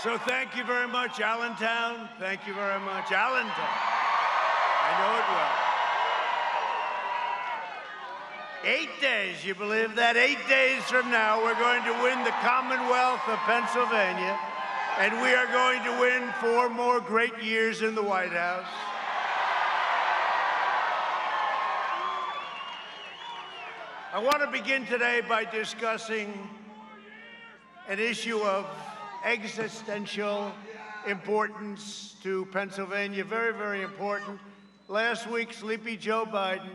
So thank you very much, Allentown. Thank you very much, Allentown. I know it well. 8 days, you believe that? 8 days from now, we're going to win the Commonwealth of Pennsylvania, and we are going to win 4 more great years in the White House. I want to begin today by discussing an issue of existential importance to Pennsylvania, very, very important. Last week, sleepy Joe Biden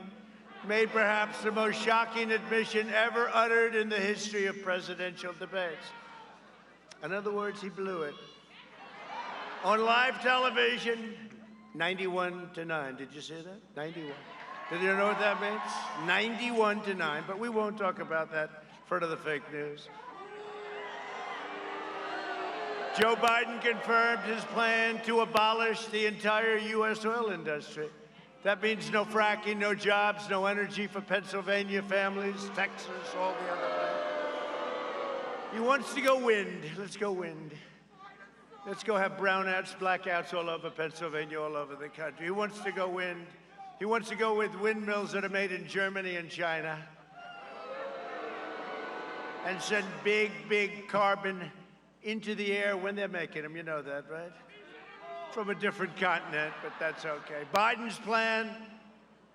made perhaps the most shocking admission ever uttered in the history of presidential debates. In other words, he blew it. On live television, 91-9. Did you see that? 91. Did you know what that means? 91-9, but we won't talk about that in front of the fake news. Joe Biden confirmed his plan to abolish the entire U.S. oil industry. That means no fracking, no jobs, no energy for Pennsylvania families, Texas, all the other places. He wants to go wind. Let's go wind. Let's go have brownouts, blackouts all over Pennsylvania, all over the country. He wants to go wind. He wants to go with windmills that are made in Germany and China and send big, big carbon into the air when they're making them. You know that, right? From a different continent, but that's okay. Biden's plan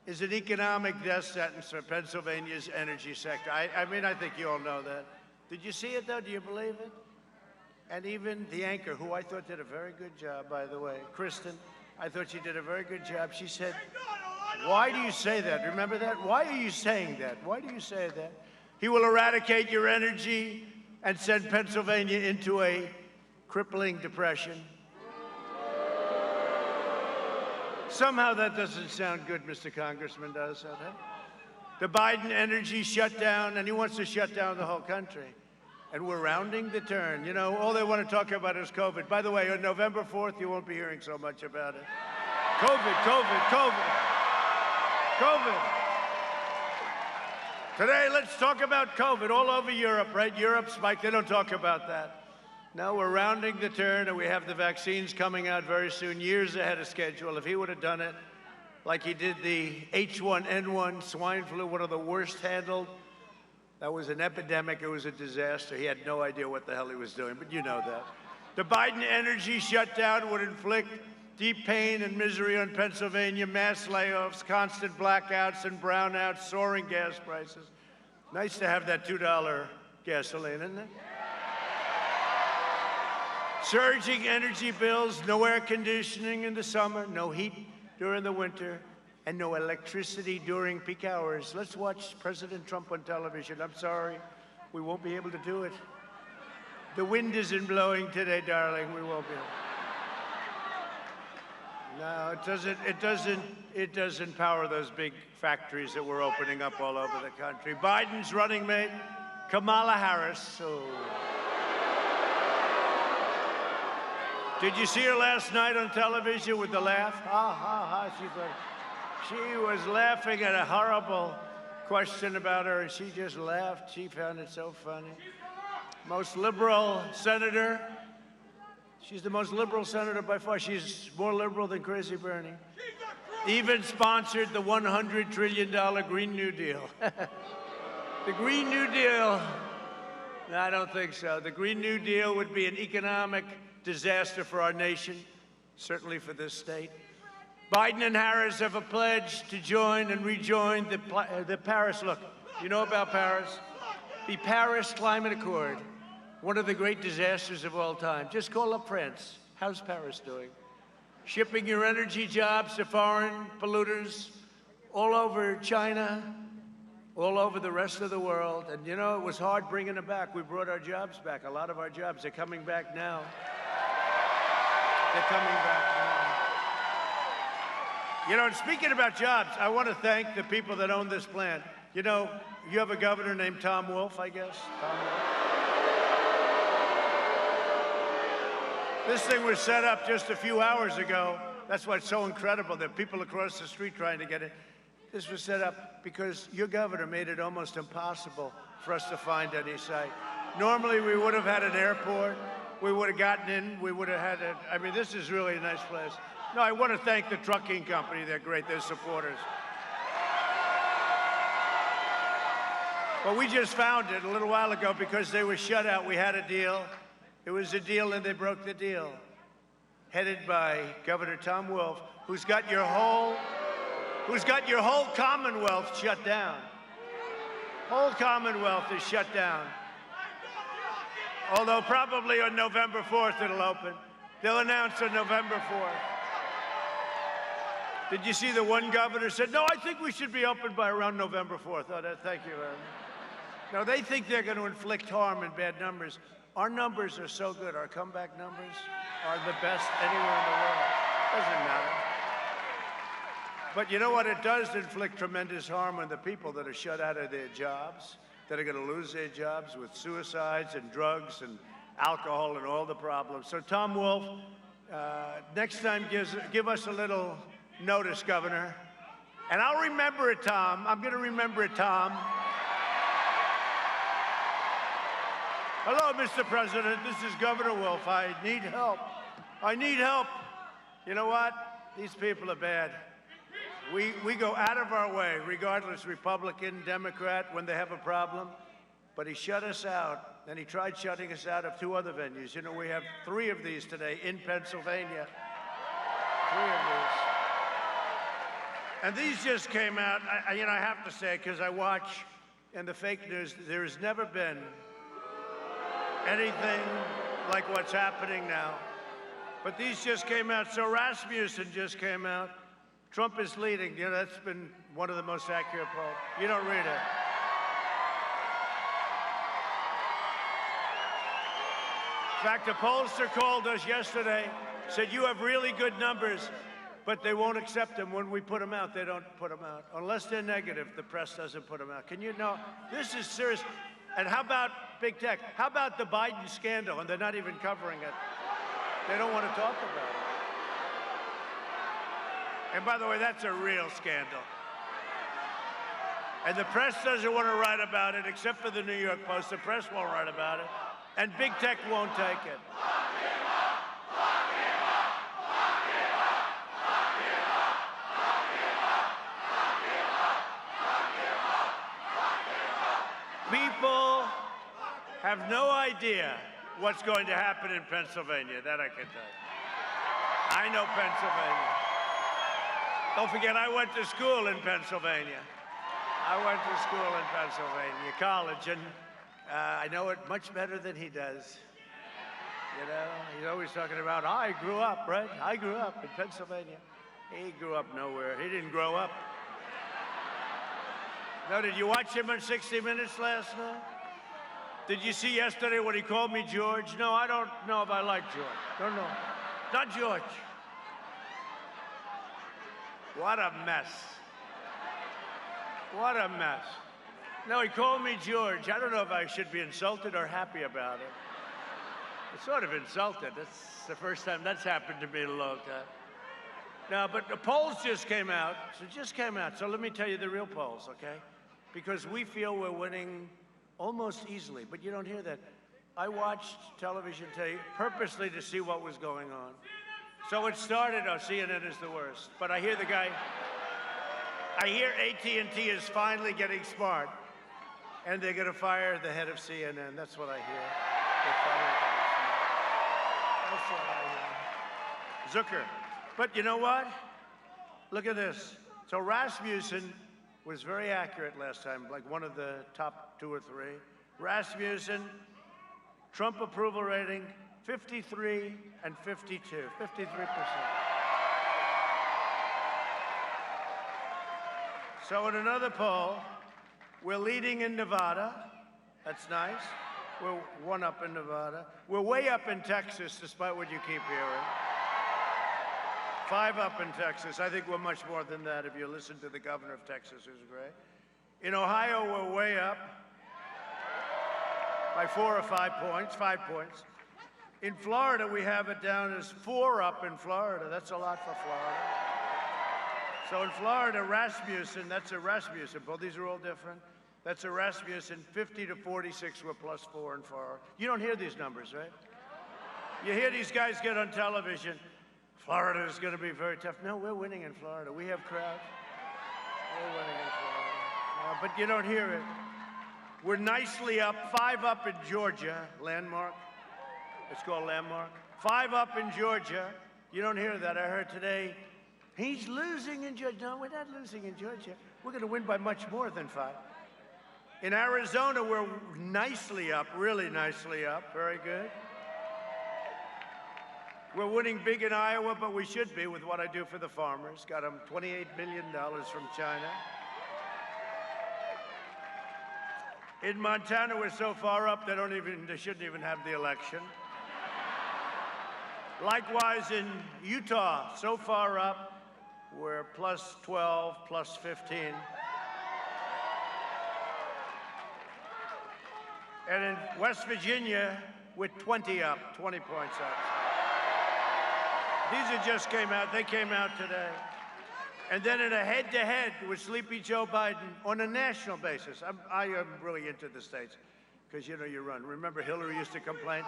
is an economic death sentence for Pennsylvania's energy sector. I mean, I think you all know that. Did you see it, though? Do you believe it? And even the anchor, who I thought did a very good job, by the way, Kristen, I thought she did a very good job. She said, "Why do you say that?" Remember that? Why are you saying that? Why do you say that? He will eradicate your energy and send Pennsylvania into a crippling depression. Somehow that doesn't sound good, Mr. Congressman, does it? Huh? The Biden energy shutdown, and he wants to shut down the whole country. And we're rounding the turn. You know, all they want to talk about is COVID. By the way, on November 4th, you won't be hearing so much about it. COVID, COVID, COVID, COVID. Today, let's talk about COVID all over Europe, right? Europe spiked. They don't talk about that. Now we're rounding the turn, and we have the vaccines coming out very soon, years ahead of schedule. If he would have done it like he did the H1N1 swine flu, one of the worst handled, that was an epidemic. It was a disaster. He had no idea what the hell he was doing, but you know that. The Biden energy shutdown would inflict deep pain and misery on Pennsylvania, mass layoffs, constant blackouts and brownouts, soaring gas prices. Nice to have that $2 gasoline, isn't it? Surging energy bills, no air conditioning in the summer, no heat during the winter, and no electricity during peak hours. Let's watch President Trump on television. I'm sorry, we won't be able to do it. The wind isn't blowing today, darling. We won't be able. No, it doesn't power those big factories that we're opening up all over the country. Biden's running mate, Kamala Harris. Oh. Did you see her last night on television with the laugh? Ha, ha, ha. She was laughing at a horrible question about her, and she just laughed. She found it so funny. Most liberal senator. She's the most liberal senator by far. She's more liberal than Crazy Bernie. Even sponsored the $100 trillion Green New Deal. The Green New Deal, no, I don't think so. The Green New Deal would be an economic disaster for our nation, certainly for this state. Biden and Harris have a pledge to join and rejoin the Paris, look, you know about Paris? The Paris Climate Accord. One of the great disasters of all time. Just call up France. How's Paris doing? Shipping your energy jobs to foreign polluters all over China, all over the rest of the world. And you know, it was hard bringing them back. We brought our jobs back. A lot of our jobs are coming back now. They're coming back now. You know, and speaking about jobs, I want to thank the people that own this plant. You know, you have a governor named Tom Wolf, I guess. Tom Wolf. This thing was set up just a few hours ago. That's why it's so incredible that people across the street trying to get it. This was set up because your governor made it almost impossible for us to find any site. Normally, we would have had an airport. we would have gotten in. We would have had it. I mean, this is really a nice place. No, I want to thank the trucking company. They're great. They're supporters. But we just found it a little while ago because they were shut out. We had a deal. It was a deal, and they broke the deal. Headed by Governor Tom Wolf, who's got your whole Commonwealth shut down. Whole Commonwealth is shut down. Although probably on November 4th it'll open. They'll announce on November 4th. Did you see the one governor said, no, I think we should be open by around November 4th. Oh, thank you very much. No, they think they're going to inflict harm in bad numbers. Our numbers are so good. Our comeback numbers are the best anywhere in the world. Doesn't matter. But you know what? It does inflict tremendous harm on the people that are shut out of their jobs, that are going to lose their jobs with suicides and drugs and alcohol and all the problems. So Tom Wolf, next time give us a little notice, Governor. And I'll remember it, Tom. I'm going to remember it, Tom. Hello, Mr. President. This is Governor Wolf. I need help. I need help. You know what? These people are bad. We go out of our way, regardless, Republican, Democrat, when they have a problem. But he shut us out, and he tried shutting us out of 2 other venues. You know, we have 3 of these today in Pennsylvania. 3 of these. And these just came out, I have to say, because I watch in the fake news, there has never been anything like what's happening now. But these just came out. So Rasmussen just came out. Trump is leading. You know, that's been one of the most accurate polls. You don't read it. In fact, a pollster called us yesterday, said, you have really good numbers, but they won't accept them. When we put them out, they don't put them out. Unless they're negative, the press doesn't put them out. Can you know? This is serious. And how about big tech? How about the Biden scandal? And they're not even covering it. They don't want to talk about it. And by the way, that's a real scandal. And the press doesn't want to write about it, except for the New York Post. The press won't write about it. And big tech won't take it. People have no idea what's going to happen in Pennsylvania. That I can tell you. I know Pennsylvania. Don't forget, I went to school in Pennsylvania. I went to school in Pennsylvania, college, and I know it much better than he does. You know, he's always talking about, I grew up, right? I grew up in Pennsylvania. He grew up nowhere. He didn't grow up. No, did you watch him on 60 Minutes last night? Did you see yesterday when he called me George? No, I don't know if I like George. Don't know. Not George. What a mess. What a mess. No, he called me George. I don't know if I should be insulted or happy about it. It's sort of insulted. That's the first time that's happened to me in a long time. No, but the polls just came out. So let me tell you the real polls, okay? Because we feel we're winning almost easily, but you don't hear that. I watched television today purposely to see what was going on. So it started, CNN is the worst, but I hear AT&T is finally getting smart, and they're going to fire the head of CNN. That's what I hear. That's what I hear. Zucker. But you know what? Look at this. So Rasmussen was very accurate last time, like one of the top 2 or 3. Rasmussen, Trump approval rating, 53 and 52, 53%. So in another poll, we're leading in Nevada. That's nice. We're 1 up in Nevada. We're way up in Texas, despite what you keep hearing. 5 up in Texas. I think we're much more than that if you listen to the governor of Texas, who's great. In Ohio, we're way up by 4 or 5 points, 5 points. In Florida, we have it down as 4 up in Florida. That's a lot for Florida. So in Florida, Rasmussen, that's a Rasmussen poll. These are all different. That's a Rasmussen, 50 to 46, we're +4 in Florida. You don't hear these numbers, right? You hear these guys get on television. Florida is going to be very tough. No, we're winning in Florida. We have crowds. We're winning in Florida. But you don't hear it. We're nicely up, 5 up in Georgia, landmark. It's called landmark. 5 up in Georgia. You don't hear that. I heard today, he's losing in Georgia. No, we're not losing in Georgia. We're going to win by much more than 5. In Arizona, we're nicely up, really nicely up. Very good. We're winning big in Iowa, but we should be with what I do for the farmers. Got them $28 million from China. In Montana, we're so far up, they shouldn't even have the election. Likewise, in Utah, so far up, we're plus 12, plus 15. And in West Virginia, we're 20 up, 20 points up. These just came out. They came out today. And then in a head-to-head with Sleepy Joe Biden on a national basis. I am really into the states because, you know, you run. Remember, Hillary used to complain?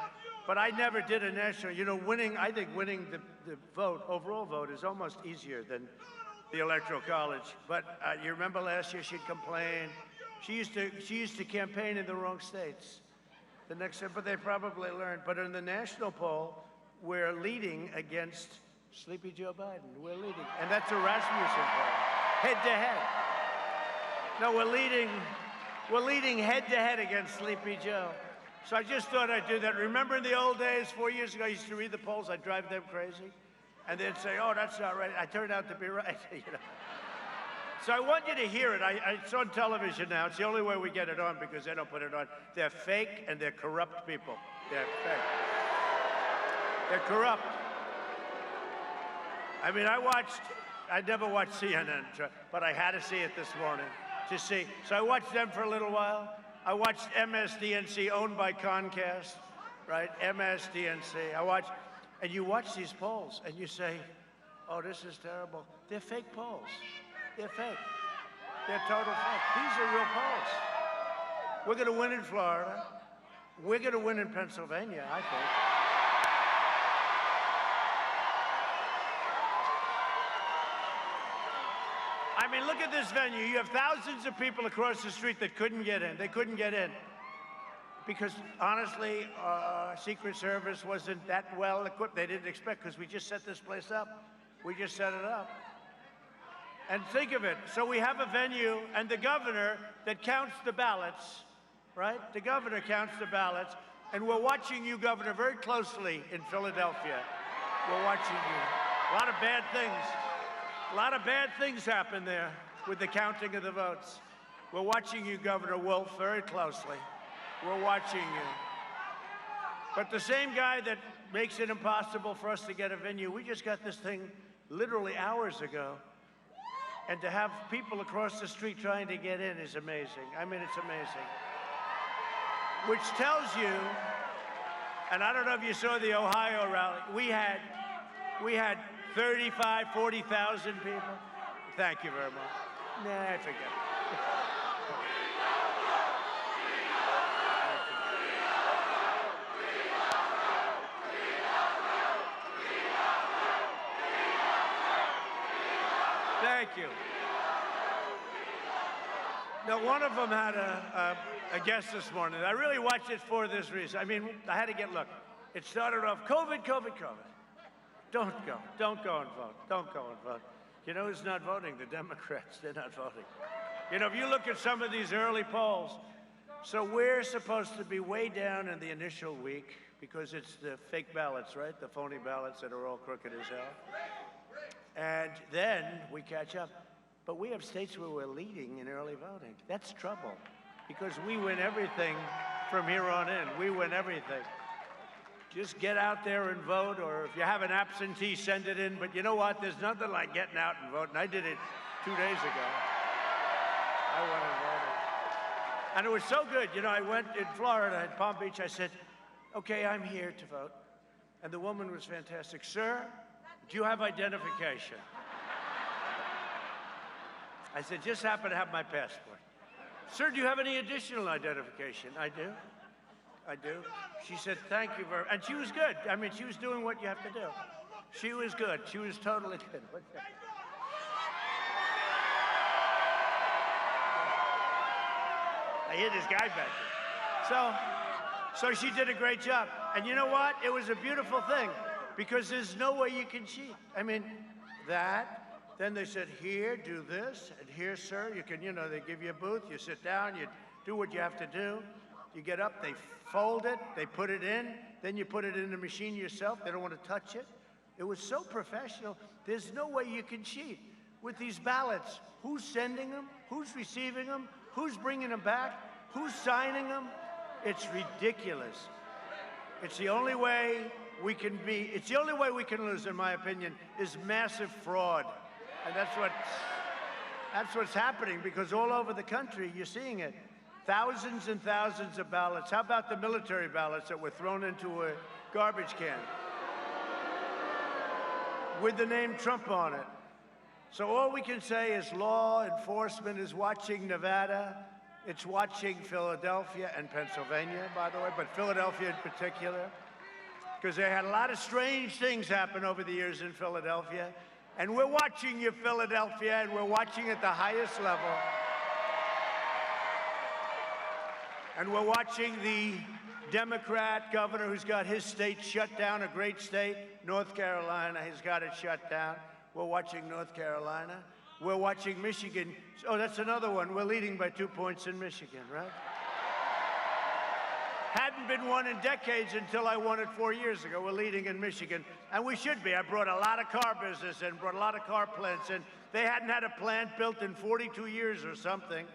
But I never did a national. You know, I think winning the vote, overall vote, is almost easier than the Electoral College. But you remember last year she'd complain. She used to campaign in the wrong states. But they probably learned. But in the national poll, we're leading against Sleepy Joe Biden. We're leading. And that's a Rasmussen poll, head-to-head. No, we're leading head-to-head against Sleepy Joe. So I just thought I'd do that. Remember in the old days, 4 years ago, I used to read the polls. I'd drive them crazy. And they'd say, oh, that's not right. I turned out to be right. You know? So I want you to hear it. It's on television now. It's the only way we get it on because they don't put it on. They're fake and they're corrupt people. They're fake. They're corrupt. I mean, I never watched CNN, but I had to see it this morning to see. So I watched them for a little while. I watched MSDNC, owned by Comcast, right? MSDNC. And you watch these polls and you say, oh, this is terrible. They're fake polls. They're fake. They're total fake. These are real polls. We're going to win in Florida. We're going to win in Pennsylvania, I think. I mean, look at this venue. You have thousands of people across the street that couldn't get in. They couldn't get in because, honestly, Secret Service wasn't that well equipped. They didn't expect because we just set this place up. We just set it up. And think of it. So we have a venue and the governor that counts the ballots, right? The governor counts the ballots. And we're watching you, Governor, very closely in Philadelphia. We're watching you. A lot of bad things. A lot of bad things happen there with the counting of the votes. We're watching you, Governor Wolf, very closely. We're watching you. But the same guy that makes it impossible for us to get a venue, we just got this thing literally hours ago. And to have people across the street trying to get in is amazing. I mean, it's amazing. Which tells you, and I don't know if you saw the Ohio rally, we had 35, 40,000 people. Thank you very much. Nah, I forget it. Thank you. Now, one of them had a guest this morning. I really watched it for this reason. I mean, I had to look, it started off, COVID. Don't go and vote. Don't go and vote. You know who's not voting? The Democrats. They're not voting. You know, if you look at some of these early polls, so we're supposed to be way down in the initial week because it's the fake ballots, right? The phony ballots that are all crooked as hell. And then we catch up. But we have states where we're leading in early voting. That's trouble because we win everything from here on in. We win everything. Just get out there and vote, or if you have an absentee, send it in. But you know what? There's nothing like getting out and voting. I did it 2 days ago. I went and voted. And it was so good. You know, I went in Florida, at Palm Beach. I said, okay, I'm here to vote. And the woman was fantastic. Sir, do you have identification? I said, just happen to have my passport. Sir, do you have any additional identification? I do. I do. She said, thank you very much. And she was good. I mean, she was doing what you have to do. She was good. She was totally good. What's that? I hear this guy back there. So she did a great job. And you know what? It was a beautiful thing because there's no way you can cheat. I mean, that, then they said, here, do this, and here, sir, you can, they give you a booth, you sit down, you do what you have to do. You get up, they fold it, they put it in, then you put it in the machine yourself. They don't want to touch it. It was so professional. There's no way you can cheat with these ballots. Who's sending them? Who's receiving them? Who's bringing them back? Who's signing them? It's ridiculous. It's the only way we can lose, in my opinion, is massive fraud. And that's what's happening, because all over the country, you're seeing it. Thousands and thousands of ballots. How about the military ballots that were thrown into a garbage can with the name Trump on it? So all we can say is law enforcement is watching Nevada. It's watching Philadelphia and Pennsylvania, by the way, but Philadelphia in particular, because they had a lot of strange things happen over the years in Philadelphia. And we're watching you, Philadelphia, and we're watching at the highest level. And we're watching the Democrat governor who's got his state shut down, a great state, North Carolina, he's got it shut down. We're watching North Carolina. We're watching Michigan. Oh, that's another one. We're leading by 2 points in Michigan, right? Hadn't been won in decades until I won it 4 years ago. We're leading in Michigan, and we should be. I brought a lot of car business in, brought a lot of car plants in. They hadn't had a plant built in 42 years or something,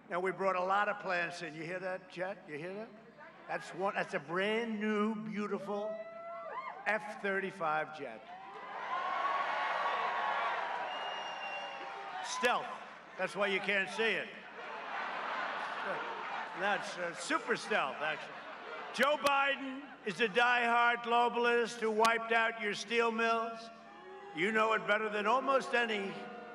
and we brought a lot of plants in. You hear that, Jet? You hear that? That's a brand new, beautiful F-35 jet. Stealth. That's why you can't see it. That's super stealth, actually. Joe Biden is a diehard globalist who wiped out your steel mills. You know it better than almost any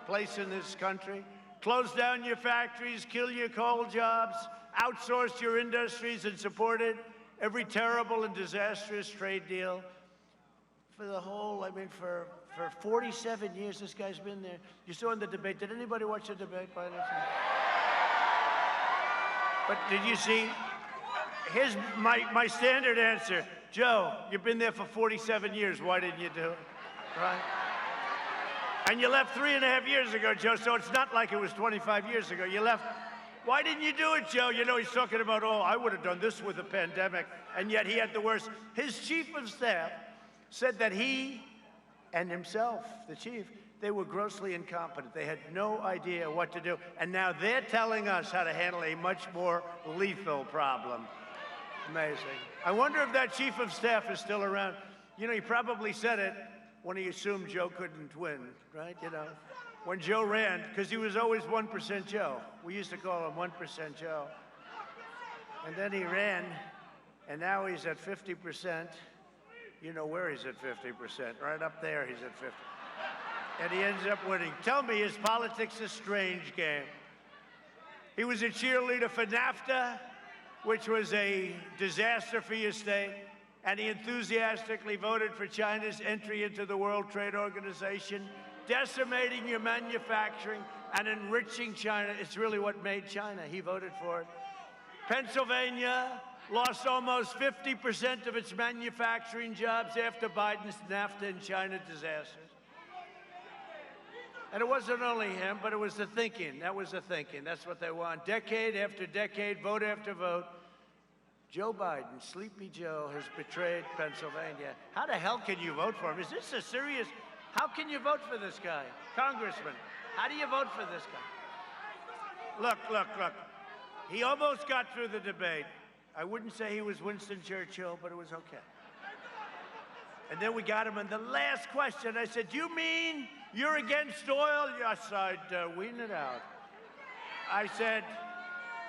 place in this country. Closed down your factories, kill your coal jobs, outsourced your industries, and supported every terrible and disastrous trade deal. For the whole, for 47 years, this guy's been there. You saw in the debate. Did anybody watch the debate by any chance? But did you see? Here's my standard answer. Joe, you've been there for 47 years. Why didn't you do it? Right? And you left 3.5 years ago, Joe, so it's not like it was 25 years ago. You left. Why didn't you do it, Joe? He's talking about, I would have done this with a pandemic, and yet he had the worst. His chief of staff said that he and himself, the chief, they were grossly incompetent. They had no idea what to do. And now they're telling us how to handle a much more lethal problem. Amazing. I wonder if that chief of staff is still around. He probably said it when he assumed Joe couldn't win, right? When Joe ran, because he was always 1% Joe. We used to call him 1% Joe. And then he ran, and now he's at 50%. You know where he's at 50%. Right up there, he's at 50%. And he ends up winning. Tell me, is politics a strange game? He was a cheerleader for NAFTA, which was a disaster for your state, and he enthusiastically voted for China's entry into the World Trade Organization, decimating your manufacturing and enriching China. It's really what made China. He voted for it. Pennsylvania lost almost 50% of its manufacturing jobs after Biden's NAFTA and China disasters. And it wasn't only him, but it was the thinking. That was the thinking. That's what they want. Decade after decade, vote after vote. Joe Biden, Sleepy Joe, has betrayed Pennsylvania. How the hell can you vote for him? Is this a serious... How can you vote for this guy? Congressman, how do you vote for this guy? Look. He almost got through the debate. I wouldn't say he was Winston Churchill, but it was okay. And then we got him in the last question. I said, you mean you're against oil? Yes, I'd wean it out. I said,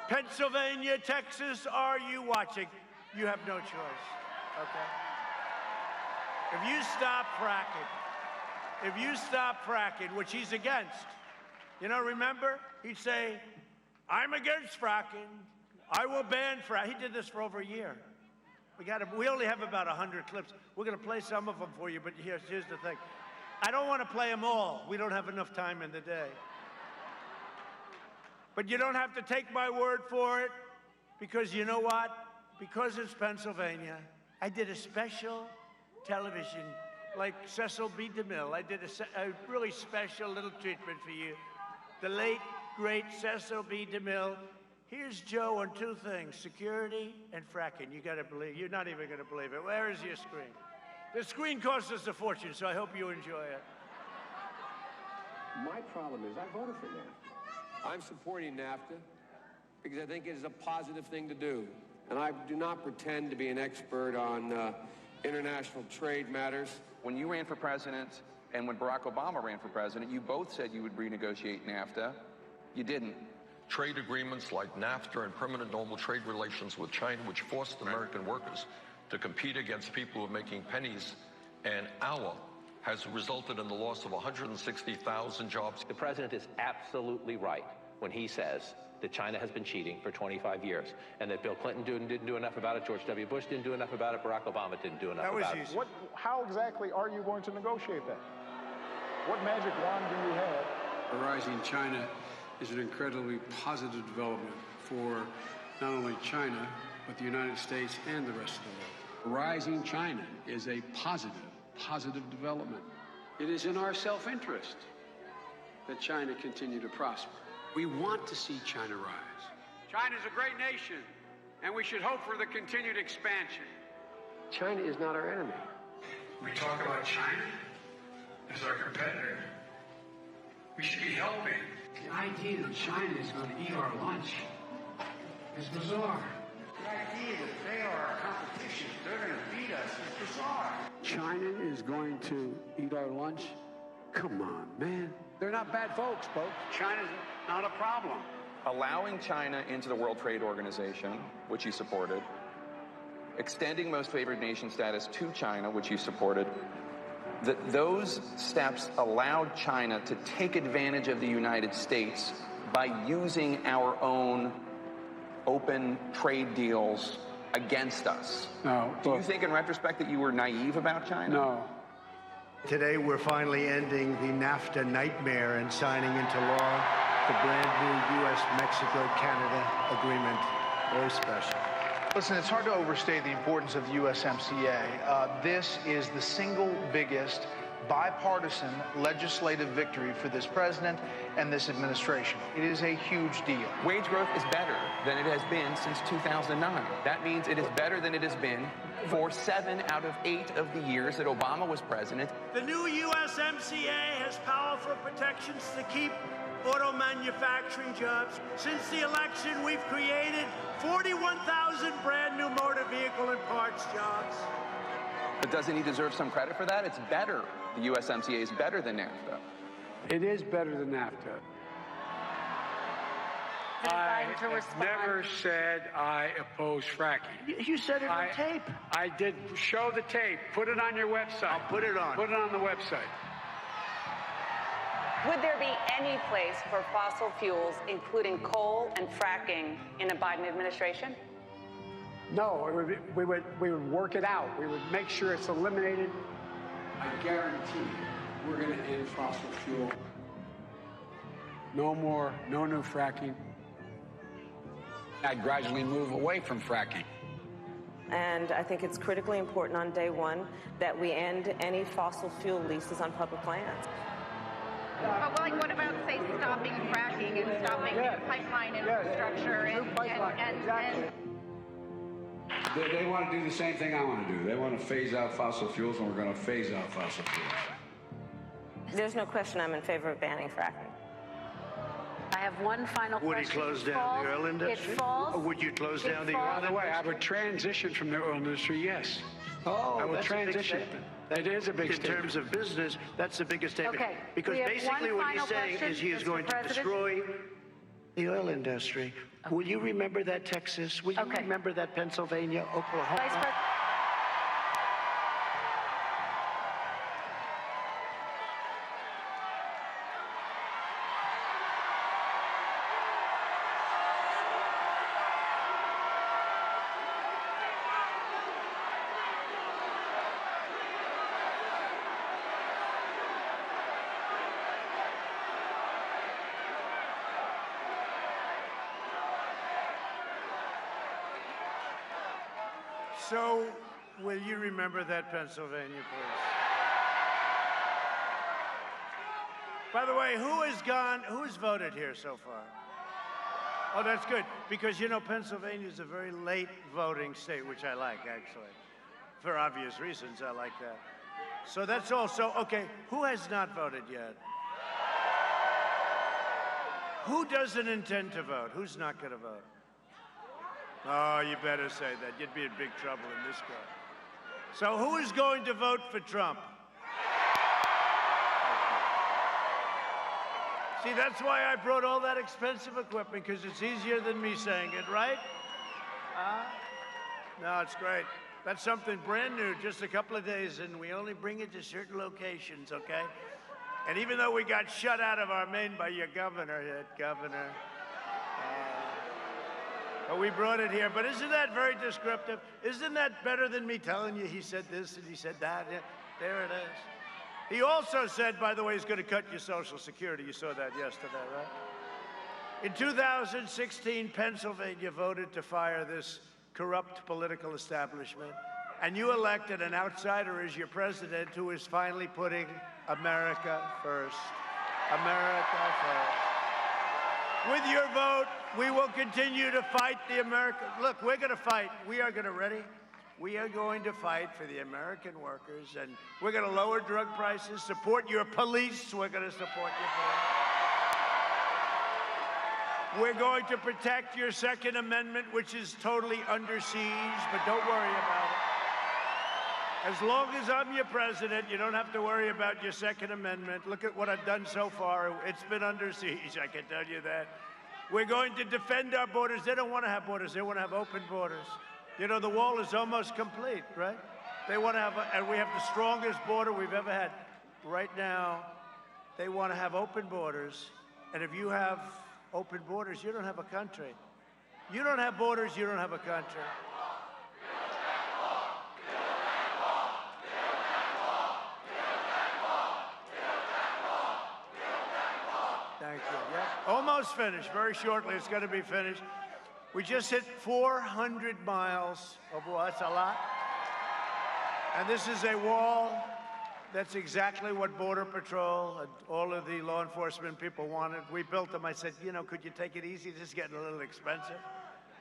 Pennsylvania, Texas, are you watching? You have no choice, okay? If you stop fracking, which he's against, remember? He'd say, I'm against fracking. I will ban fracking. He did this for over a year. We only have about 100 clips. We're going to play some of them for you, but here's the thing. I don't want to play them all. We don't have enough time in the day. But you don't have to take my word for it, because you know what? Because it's Pennsylvania, I did a special television, like Cecil B. DeMille. I did a really special little treatment for you. The late, great Cecil B. DeMille. Here's Joe on two things, security and fracking. You gotta believe, you're not even gonna believe it. Where is your screen? The screen costs us a fortune, so I hope you enjoy it. My problem is I voted for NAFTA. I'm supporting NAFTA because I think it is a positive thing to do. And I do not pretend to be an expert on international trade matters. When you ran for president and when Barack Obama ran for president, you both said you would renegotiate NAFTA. You didn't. Trade agreements like NAFTA and permanent normal trade relations with China, which forced American workers to compete against people who are making pennies an hour, has resulted in the loss of 160,000 jobs. The president is absolutely right when he says that China has been cheating for 25 years and that Bill Clinton didn't do enough about it, George W. Bush didn't do enough about it, Barack Obama didn't do enough about it. How exactly are you going to negotiate that? What magic wand do you have? A rising China is an incredibly positive development for not only China, but the United States and the rest of the world. Rising China is a positive development. It is in our self-interest that China continue to prosper. We want to see China rise. China is a great nation, and we should hope for the continued expansion. China is not our enemy. We talk about China as our competitor. We should be helping. The idea that China is going to eat our lunch is bizarre. The idea that they are our competition, they're going to beat us, is bizarre. China is going to eat our lunch? Come on, man. They're not bad folks. China's not a problem. Allowing China into the World Trade Organization, which you supported, extending most favored nation status to China, which you supported, those steps allowed China to take advantage of the United States by using our own open trade deals against us. No. Do you think in retrospect that you were naive about China? No. Today, we're finally ending the NAFTA nightmare and signing into law the brand new U.S.-Mexico-Canada agreement. Very special. Listen, it's hard to overstate the importance of the USMCA. This is the single biggest bipartisan legislative victory for this president and this administration. It is a huge deal. Wage growth is better than it has been since 2009. That means it is better than it has been for 7 out of 8 of the years that Obama was president. The new USMCA has powerful protections to keep auto manufacturing jobs. Since the election, we've created 41,000 brand new motor vehicle and parts jobs. But doesn't he deserve some credit for that? It's better. The USMCA is better than NAFTA. It is better than NAFTA. I never said I oppose fracking. You said it on tape. I did. Show the tape. Put it on your website. I'll put it on. Put it on the website. Would there be any place for fossil fuels, including coal and fracking, in a Biden administration? No, we would work it out. We would make sure it's eliminated. I guarantee you, we're going to end fossil fuel. No more, no new fracking. I'd gradually move away from fracking. And I think it's critically important on day one that we end any fossil fuel leases on public lands. But like, what about, say, stopping fracking and stopping new pipeline infrastructure and They want to do the same thing I want to do. They want to phase out fossil fuels, and we're going to phase out fossil fuels. There's no question I'm in favor of banning fracking. I have one final question. Would he close down the oil industry? Or would you close down the oil industry? By the way, I would transition from the oil industry, yes. Oh, I would that's transition. A big statement. That is a big statement. In terms of business, that's the biggest statement. Okay. Because basically what he's saying is he is going to destroy the oil industry. Okay. Will you remember that, Texas? Will you remember that, Pennsylvania, Oklahoma? Vice President. So, will you remember that, Pennsylvania, please? By the way, who's voted here so far? Oh, that's good, because, you know, Pennsylvania is a very late voting state, which I like, actually. For obvious reasons, I like that. So that's all. So, okay, who has not voted yet? Who doesn't intend to vote? Who's not going to vote? Oh, you better say that. You'd be in big trouble in this court. So who is going to vote for Trump? See, that's why I brought all that expensive equipment, because it's easier than me saying it, right? No, it's great. That's something brand new, just a couple of days, and we only bring it to certain locations, okay? And even though we got shut out of our main by your governor, but we brought it here. But isn't that very descriptive? Isn't that better than me telling you he said this and he said that? Yeah, there it is. He also said, by the way, he's going to cut your Social Security. You saw that yesterday, right? In 2016, Pennsylvania voted to fire this corrupt political establishment, and you elected an outsider as your president who is finally putting America first. America first. With your vote, we will continue to fight the American. Look, we're going to fight. We are going to, ready? We are going to fight for the American workers, and we're going to lower drug prices, support your police. We're going to support your police. We're going to protect your Second Amendment, which is totally under siege, but don't worry about it. As long as I'm your president, you don't have to worry about your Second Amendment. Look at what I've done so far. It's been under siege, I can tell you that. We're going to defend our borders. They don't want to have borders. They want to have open borders. You know, the wall is almost complete, right? They want to have, and we have the strongest border we've ever had. Right now, they want to have open borders, and if you have open borders, you don't have a country. You don't have borders, you don't have a country. Thank you. Yeah. Almost finished. Very shortly, it's going to be finished. We just hit 400 miles of wall. That's a lot. And this is a wall that's exactly what Border Patrol and all of the law enforcement people wanted. We built them. I said, you know, could you take it easy? This is getting a little expensive.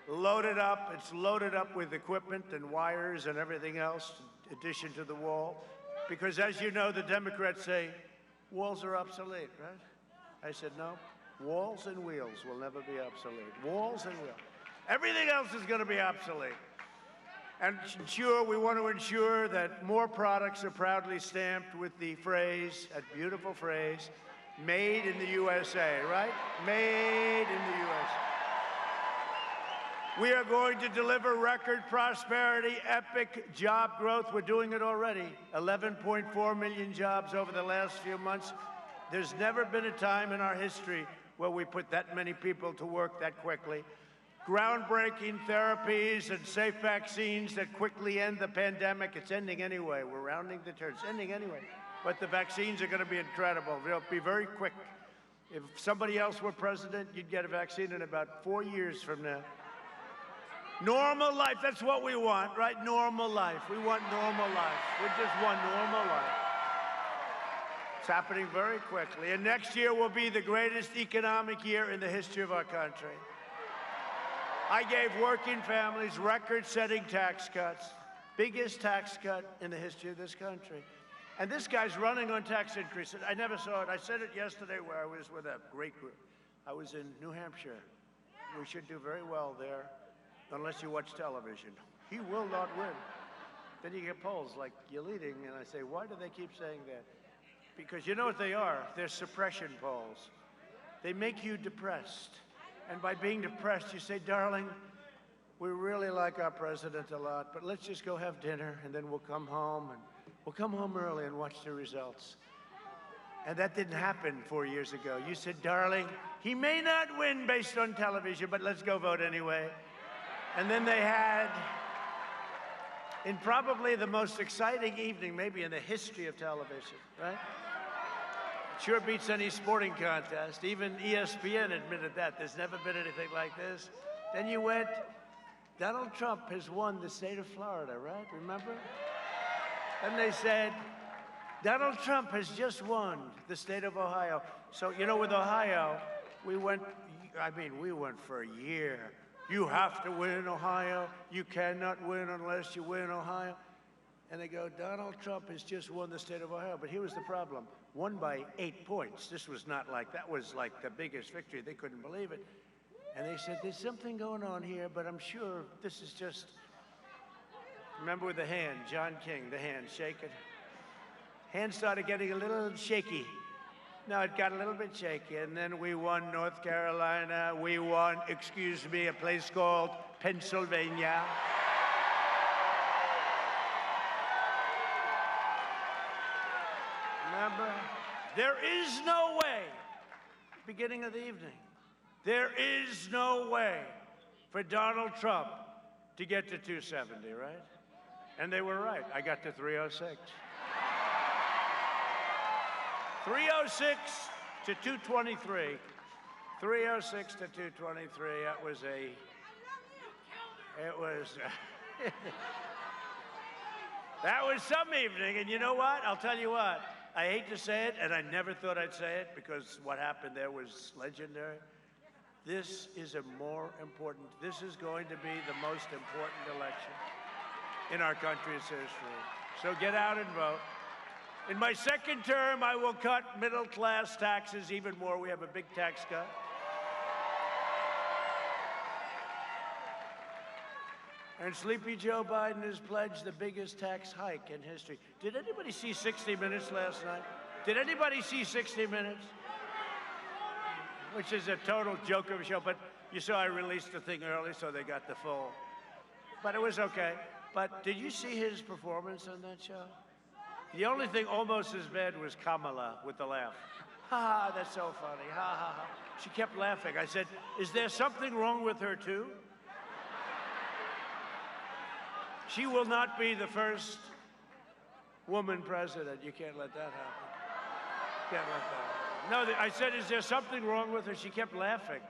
Loaded up. It's loaded up with equipment and wires and everything else, in addition to the wall. Because as you know, the Democrats say, walls are obsolete, right? I said, no, walls and wheels will never be obsolete. Walls and wheels. Everything else is going to be obsolete. And sure, we want to ensure that more products are proudly stamped with the phrase, that beautiful phrase, made in the USA, right? Made in the USA. We are going to deliver record prosperity, epic job growth. We're doing it already. 11.4 million jobs over the last few months. There's never been a time in our history where we put that many people to work that quickly. Groundbreaking therapies and safe vaccines that quickly end the pandemic. It's ending anyway. We're rounding the turn. It's ending anyway. But the vaccines are going to be incredible. They'll be very quick. If somebody else were president, you'd get a vaccine in about 4 years from now. Normal life, that's what we want, right? Normal life. We want normal life. We just want normal life. It's happening very quickly. And next year will be the greatest economic year in the history of our country. I gave working families record-setting tax cuts, biggest tax cut in the history of this country. And this guy's running on tax increases. I never saw it. I said it yesterday where I was with a great group. I was in New Hampshire. We should do very well there, unless you watch television. He will not win. Then you get polls like, you're leading, and I say, why do they keep saying that? Because you know what they are? They're suppression polls. They make you depressed. And by being depressed, you say, darling, we really like our president a lot, but let's just go have dinner, and then we'll come home, and we'll come home early and watch the results. And that didn't happen 4 years ago. You said, darling, he may not win based on television, but let's go vote anyway. And then they had, in probably the most exciting evening, maybe in the history of television, right? Sure beats any sporting contest. Even ESPN admitted that. There's never been anything like this. Then you went Donald Trump has won the state of Florida, right? Remember? And they said, Donald Trump has just won the state of Ohio. So, you know, with Ohio, we went for a year. You have to win Ohio. You cannot win unless you win Ohio. And they go, Donald Trump has just won the state of Ohio. But here was the problem. Won by 8 points. This was not like, that was like the biggest victory. They couldn't believe it. And they said, there's something going on here, but I'm sure this is just, remember with the hand, John King, the hand, shake it. Hand started getting a little shaky. No, it got a little bit shaky, and then we won North Carolina. We won, a place called Pennsylvania. Remember? There is no way, beginning of the evening, there is no way for Donald Trump to get to 270, right? And they were right. I got to 306. 306 to 223. 306 to 223. That was that was some evening. And you know what? I'll tell you what. I hate to say it, and I never thought I'd say it because what happened there was legendary. This is this is going to be the most important election in our country's history. So get out and vote. In my second term, I will cut middle-class taxes even more. We have a big tax cut. And Sleepy Joe Biden has pledged the biggest tax hike in history. Did anybody see 60 Minutes last night? Did anybody see 60 Minutes? Which is a total joke of a show, but you saw I released the thing early, so they got the full. But it was okay. But did you see his performance on that show? The only thing almost as bad was Kamala with the laugh. Ha ha, that's so funny. Ha ha ha. She kept laughing. I said, is there something wrong with her too? She will not be the first woman president. You can't let that happen. Can't let that happen. No, I said, is there something wrong with her? She kept laughing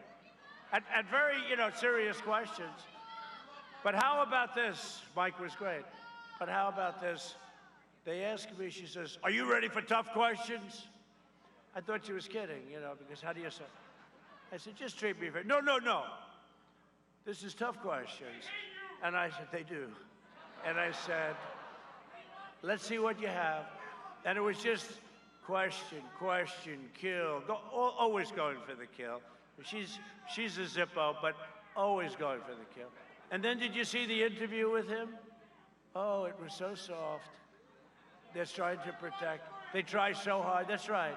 at very, serious questions. But how about this? Mike was great. But how about this? They asked me, she says, are you ready for tough questions? I thought she was kidding, because how do you say? I said, just treat me fair. No, no, no. This is tough questions. And I said, they do. And I said, let's see what you have. And it was just question, kill. Always going for the kill. She's a Zippo, but always going for the kill. And then did you see the interview with him? Oh, it was so soft. They're trying to protect. They try so hard. That's right.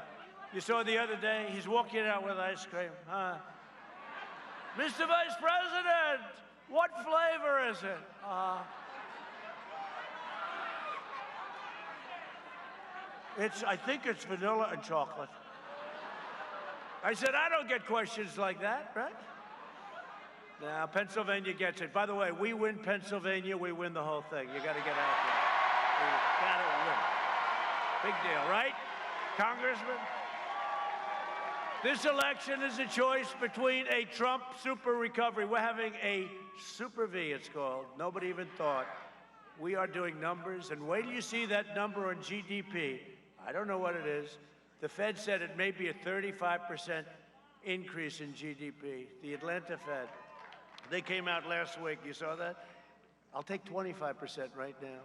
You saw the other day, he's walking out with ice cream. Huh? Mr. Vice President, what flavor is it? I think it's vanilla and chocolate. I said, I don't get questions like that, right? Now, Pennsylvania gets it. By the way, we win Pennsylvania, we win the whole thing. You got to get out there. You got to win. Big deal, right, Congressman? This election is a choice between a Trump super recovery. We're having a super V, it's called. Nobody even thought. We are doing numbers, and wait till you see that number on GDP. I don't know what it is. The Fed said it may be a 35% increase in GDP. The Atlanta Fed. They came out last week. You saw that? I'll take 25% right now.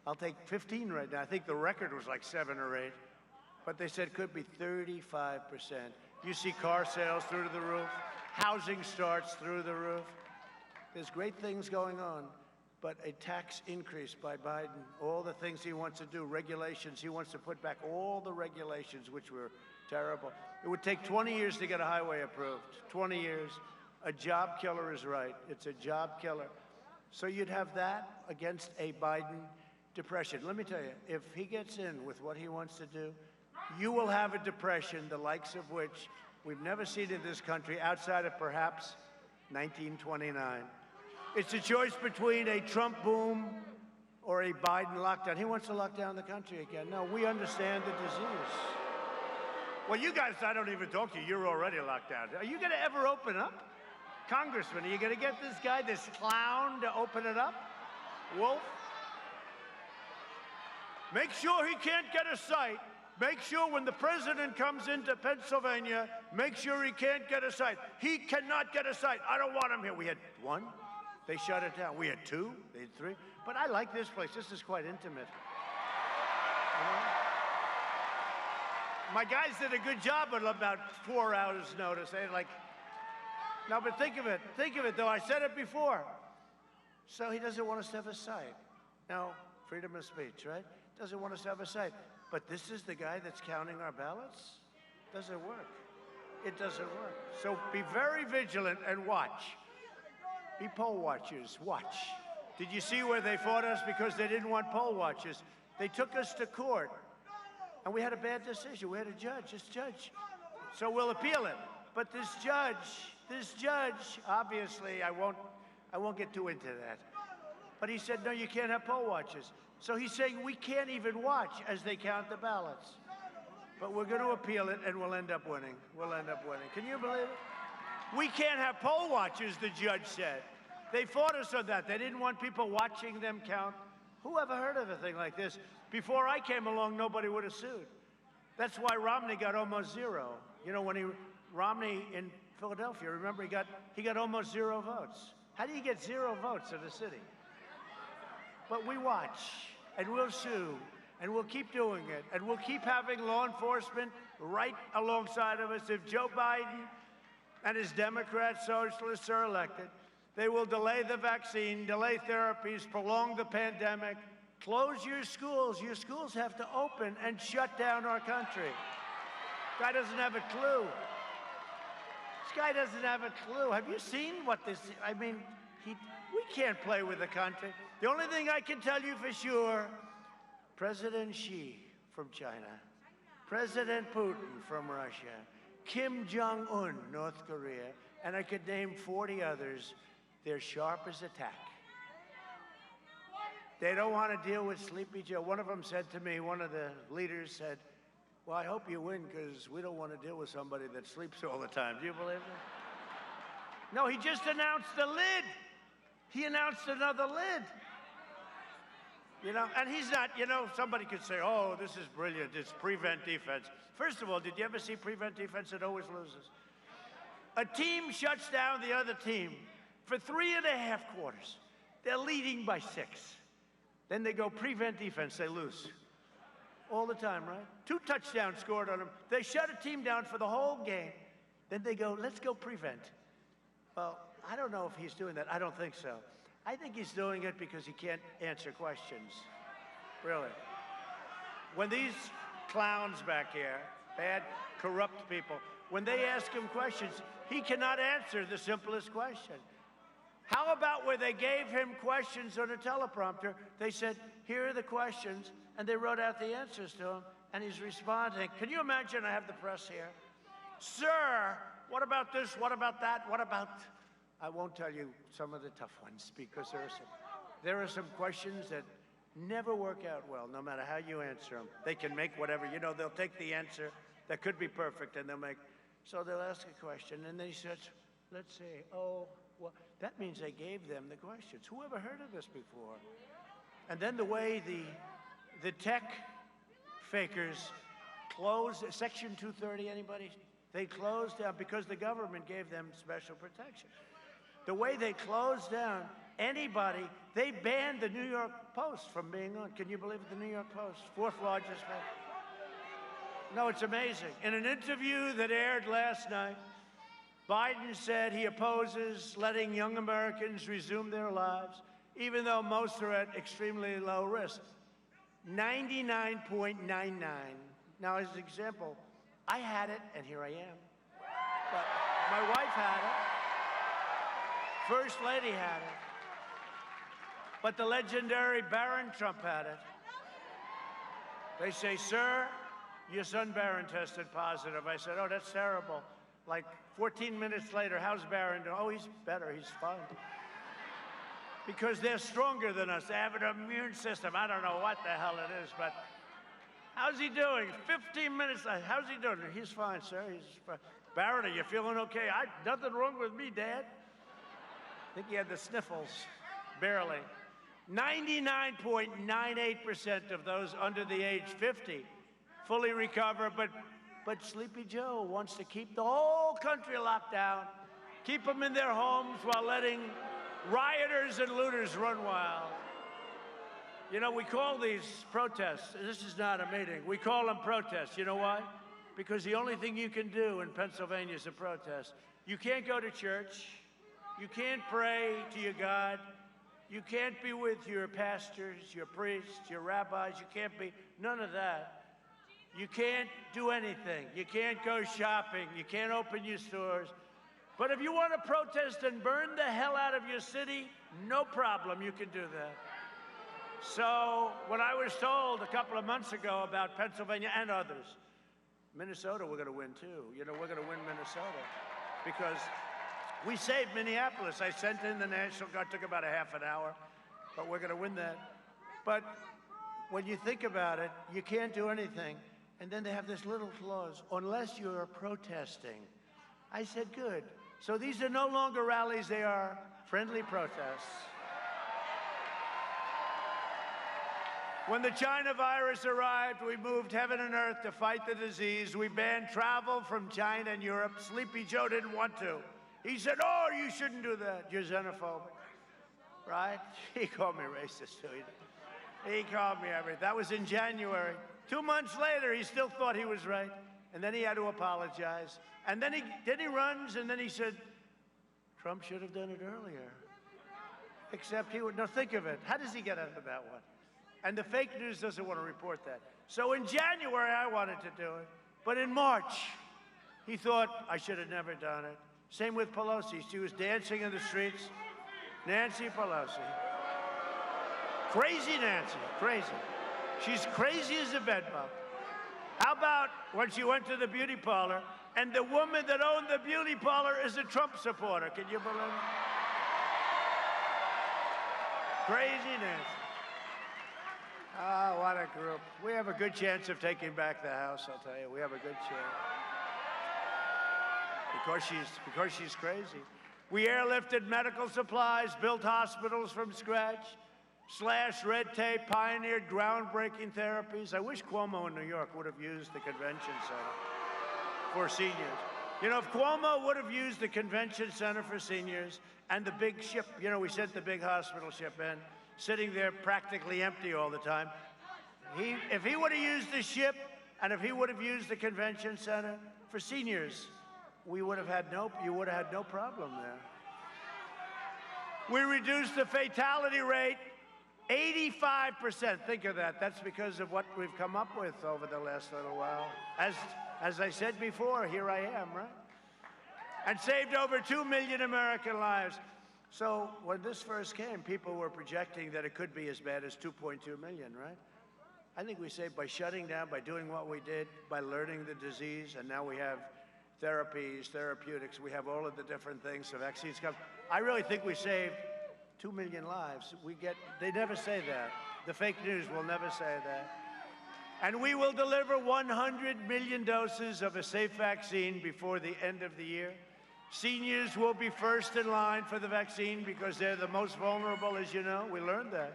I'll take 15 right now. I think the record was like 7 or 8. But they said it could be 35%. You see car sales through to the roof. Housing starts through the roof. There's great things going on. But a tax increase by Biden, all the things he wants to do, regulations, he wants to put back all the regulations, which were terrible. It would take 20 years to get a highway approved, 20 years. A job killer is right. It's a job killer. So you'd have that against a Biden depression. Let me tell you, if he gets in with what he wants to do, you will have a depression, the likes of which we've never seen in this country outside of perhaps 1929. It's a choice between a Trump boom or a Biden lockdown. He wants to lock down the country again. No, we understand the disease. Well, you guys, I don't even talk to you. You're already locked down. Are you going to ever open up? Congressman, are you going to get this guy, this clown, to open it up? Wolf? Make sure he can't get a site. Make sure when the president comes into Pennsylvania, make sure he can't get a site. He cannot get a site. I don't want him here. We had one. They shut it down. We had two. They had three. But I like this place. This is quite intimate. My guys did a good job at about 4 hours' notice. They like, no, but think of it. Think of it, though. I said it before. So he doesn't want us to have a site. No, freedom of speech, right? Doesn't want us to have a site. But this is the guy that's counting our ballots? Doesn't work. It doesn't work. So be very vigilant and watch. Be poll watchers. Watch. Did you see where they fought us because they didn't want poll watchers? They took us to court, and we had a bad decision. We had a judge, this judge. So we'll appeal it. But this judge, obviously, I won't get too into that. But he said, no, you can't have poll watchers. So he's saying we can't even watch as they count the ballots. But we're going to appeal it, and we'll end up winning. We'll end up winning. Can you believe it? We can't have poll watchers, the judge said. They fought us on that. They didn't want people watching them count. Who ever heard of a thing like this? Before I came along, nobody would have sued. That's why Romney got almost zero. You know, when Romney in Philadelphia, remember, he got almost 0 votes. How do you get 0 votes in a city? But we watch, and we'll sue, and we'll keep doing it, and we'll keep having law enforcement right alongside of us. If Joe Biden and his Democrat socialists are elected, they will delay the vaccine, delay therapies, prolong the pandemic, close your schools. Your schools have to open and shut down our country. Guy doesn't have a clue. This guy doesn't have a clue. Have you seen what this, I mean, we can't play with the country. The only thing I can tell you for sure, President Xi from China, President Putin from Russia, Kim Jong-un, North Korea, and I could name 40 others, they're sharp as a tack. They don't want to deal with Sleepy Joe. One of them said to me, one of the leaders said, well, I hope you win because we don't want to deal with somebody that sleeps all the time. Do you believe it? No, he just announced the lid. He announced another lid. You know, and he's not, you know, somebody could say, oh, this is brilliant. It's prevent defense. First of all, did you ever see prevent defense? It always loses. A team shuts down the other team for 3.5 quarters. They're leading by 6. Then they go prevent defense. They lose. All the time, right? 2 touchdowns scored on them. They shut a team down for the whole game. Then they go, let's go prevent. Well, I don't know if he's doing that. I don't think so. I think he's doing it because he can't answer questions. Really. When these clowns back here, bad, corrupt people, when they ask him questions, he cannot answer the simplest question. How about where they gave him questions on a teleprompter? They said, here are the questions, and they wrote out the answers to him, and he's responding. Can you imagine? I have the press here. Sir, what about this? What about that? What about... I won't tell you some of the tough ones because there are some questions that never work out well, no matter how you answer them. They can make whatever, you know, they'll take the answer that could be perfect and they'll make, so they'll ask a question and they said, let's say, oh, well, that means they gave them the questions. Who ever heard of this before? And then the way the tech fakers closed, Section 230, anybody? They closed down because the government gave them special protection. The way they closed down anybody, they banned the New York Post from being on. Can you believe it? The New York Post, 4th largest paper. No, it's amazing. In an interview that aired last night, Biden said he opposes letting young Americans resume their lives, even though most are at extremely low risk. 99.99. Now, as an example, I had it, and here I am. But my wife had it. First Lady had it. But the legendary Barron Trump had it. They say, sir, your son Barron tested positive. I said, oh, that's terrible. Like 14 minutes later, how's Barron doing? Oh, he's better. He's fine. Because they're stronger than us. They have an immune system. I don't know what the hell it is, but how's he doing? 15 minutes later, how's he doing? He's fine, sir. He's fine. Barron, are you feeling okay? Nothing wrong with me, Dad. think he had the sniffles, barely. 99.98% of those under the age 50 fully recover, but Sleepy Joe wants to keep the whole country locked down, keep them in their homes while letting rioters and looters run wild. You know, we call these protests, this is not a meeting, we call them protests. You know why? Because the only thing you can do in Pennsylvania is a protest. You can't go to church, you can't pray to your God, you can't be with your pastors, your priests, your rabbis, you can't be, none of that. You can't do anything. You can't go shopping. You can't open your stores. But if you want to protest and burn the hell out of your city, no problem, you can do that. So when I was told a couple of months ago about Pennsylvania and others, Minnesota, we're going to win too. You know, we're going to win Minnesota because we saved Minneapolis. I sent in the National Guard, took about a half an hour, but we're going to win that. But when you think about it, you can't do anything. And then they have this little clause, unless you're protesting. I said, good. So these are no longer rallies, they are friendly protests. When the China virus arrived, we moved heaven and earth to fight the disease. We banned travel from China and Europe. Sleepy Joe didn't want to. He said, oh, you shouldn't do that. You're xenophobic, right? He called me racist, too. He called me everything. That was in January. 2 months later, he still thought he was right. And then he had to apologize. And then he runs, and then he said, Trump should have done it earlier. Except he would, no, think of it. How does he get out of that one? And the fake news doesn't want to report that. So in January, I wanted to do it. But in March, he thought I should have never done it. Same with Pelosi. She was dancing in the streets. Nancy Pelosi. Crazy Nancy, crazy. She's crazy as a bedbug. How about when she went to the beauty parlor and the woman that owned the beauty parlor is a Trump supporter? Can you believe it? Crazy Nancy. Ah, what a group. We have a good chance of taking back the House, I'll tell you. We have a good chance. Because she's crazy. We airlifted medical supplies, built hospitals from scratch, slashed red tape, pioneered groundbreaking therapies. I wish Cuomo in New York would have used the convention center for seniors. You know, if Cuomo would have used the convention center for seniors and the big ship, you know, we sent the big hospital ship in, sitting there practically empty all the time. If he would have used the ship and if he would have used the convention center for seniors, you would have had no problem there. We reduced the fatality rate 85%. Think of that. That's because of what we've come up with over the last little while. As I said before, here I am, right? And saved over 2 million American lives. So when this first came, people were projecting that it could be as bad as 2.2 million, right? I think we saved by shutting down, by doing what we did, by learning the disease, and now we have therapies, therapeutics, we have all of the different things, the vaccines come. I really think we saved 2 million lives. They never say that. The fake news will never say that. And we will deliver 100 million doses of a safe vaccine before the end of the year. Seniors will be first in line for the vaccine because they're the most vulnerable, as you know. We learned that.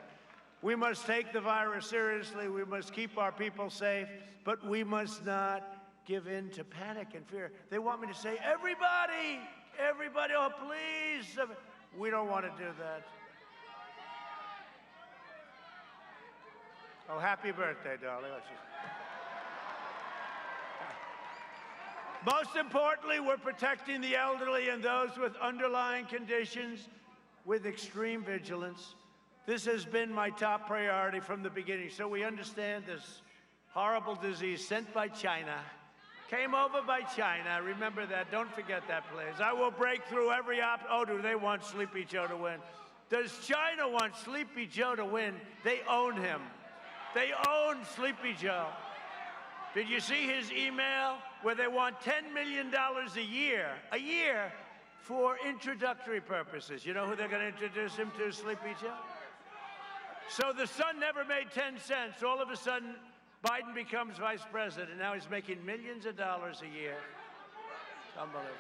We must take the virus seriously. We must keep our people safe, but we must not give in to panic and fear. They want me to say, everybody, oh, please. We don't want to do that. Oh, happy birthday, darling. Most importantly, we're protecting the elderly and those with underlying conditions with extreme vigilance. This has been my top priority from the beginning. So we understand this horrible disease sent by China, came over by China. Remember that. Don't forget that, please. I will break through every Oh, do they want Sleepy Joe to win? Does China want Sleepy Joe to win? They own him. They own Sleepy Joe. Did you see his email where they want $10 million a year for introductory purposes? You know who they're going to introduce him to, Sleepy Joe? So the son never made 10 cents. All of a sudden, Biden becomes vice president. Now he's making millions of dollars a year. It's unbelievable.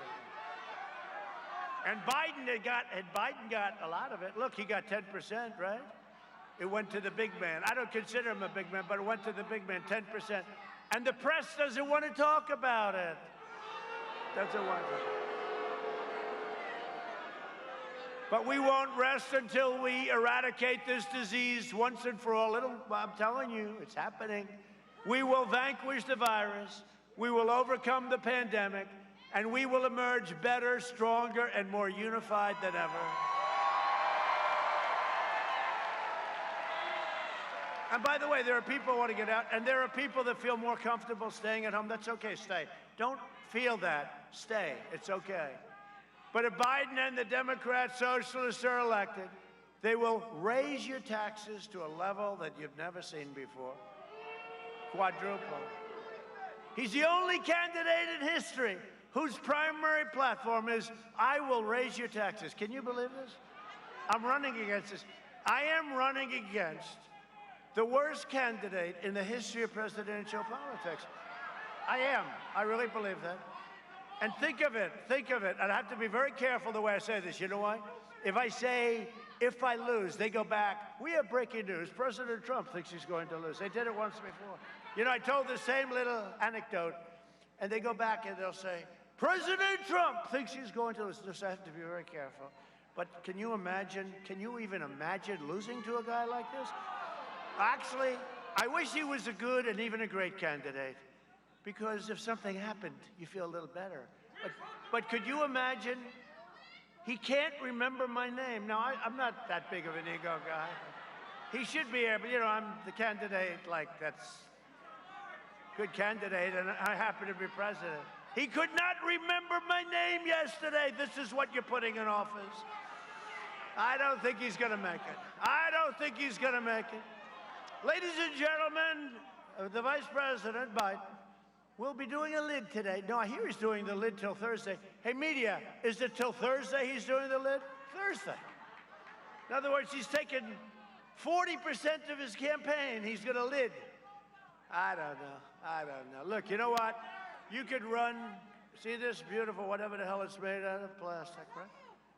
And Biden got a lot of it. Look, he got 10%, right? It went to the big man. I don't consider him a big man, but it went to the big man, 10%. And the press doesn't want to talk about it. Doesn't want to. But we won't rest until we eradicate this disease once and for all. I'm telling you, it's happening. We will vanquish the virus. We will overcome the pandemic. And we will emerge better, stronger, and more unified than ever. And by the way, there are people who want to get out, and there are people that feel more comfortable staying at home. That's okay, stay. Don't feel that, stay, it's okay. But if Biden and the Democrat socialists are elected, they will raise your taxes to a level that you've never seen before. Quadruple. He's the only candidate in history whose primary platform is, I will raise your taxes. Can you believe this? I'm running against this. I am running against the worst candidate in the history of presidential politics. I am. I really believe that. And think of it, and I have to be very careful the way I say this. You know why? If I say, if I lose, they go back. We have breaking news. President Trump thinks he's going to lose. They did it once before. You know, I told the same little anecdote, and they go back and they'll say, President Trump thinks he's going to lose. Just have to be very careful. But can you even imagine losing to a guy like this? Actually, I wish he was a good and even a great candidate, because if something happened, you feel a little better. But could you imagine? He can't remember my name. Now, I'm not that big of an ego guy. He should be able, you know, I'm the candidate, like, that's good candidate, and I happen to be president. He could not remember my name yesterday. This is what you're putting in office. I don't think he's going to make it. I don't think he's going to make it. Ladies and gentlemen, the Vice President Biden will be doing a lid today. No, I hear he's doing the lid till Thursday. Hey, media, is it till Thursday he's doing the lid? Thursday. In other words, he's taken 40% of his campaign. He's going to lid. I don't know. Look, you know what? You could run, see this beautiful, whatever the hell it's made out of, plastic, right?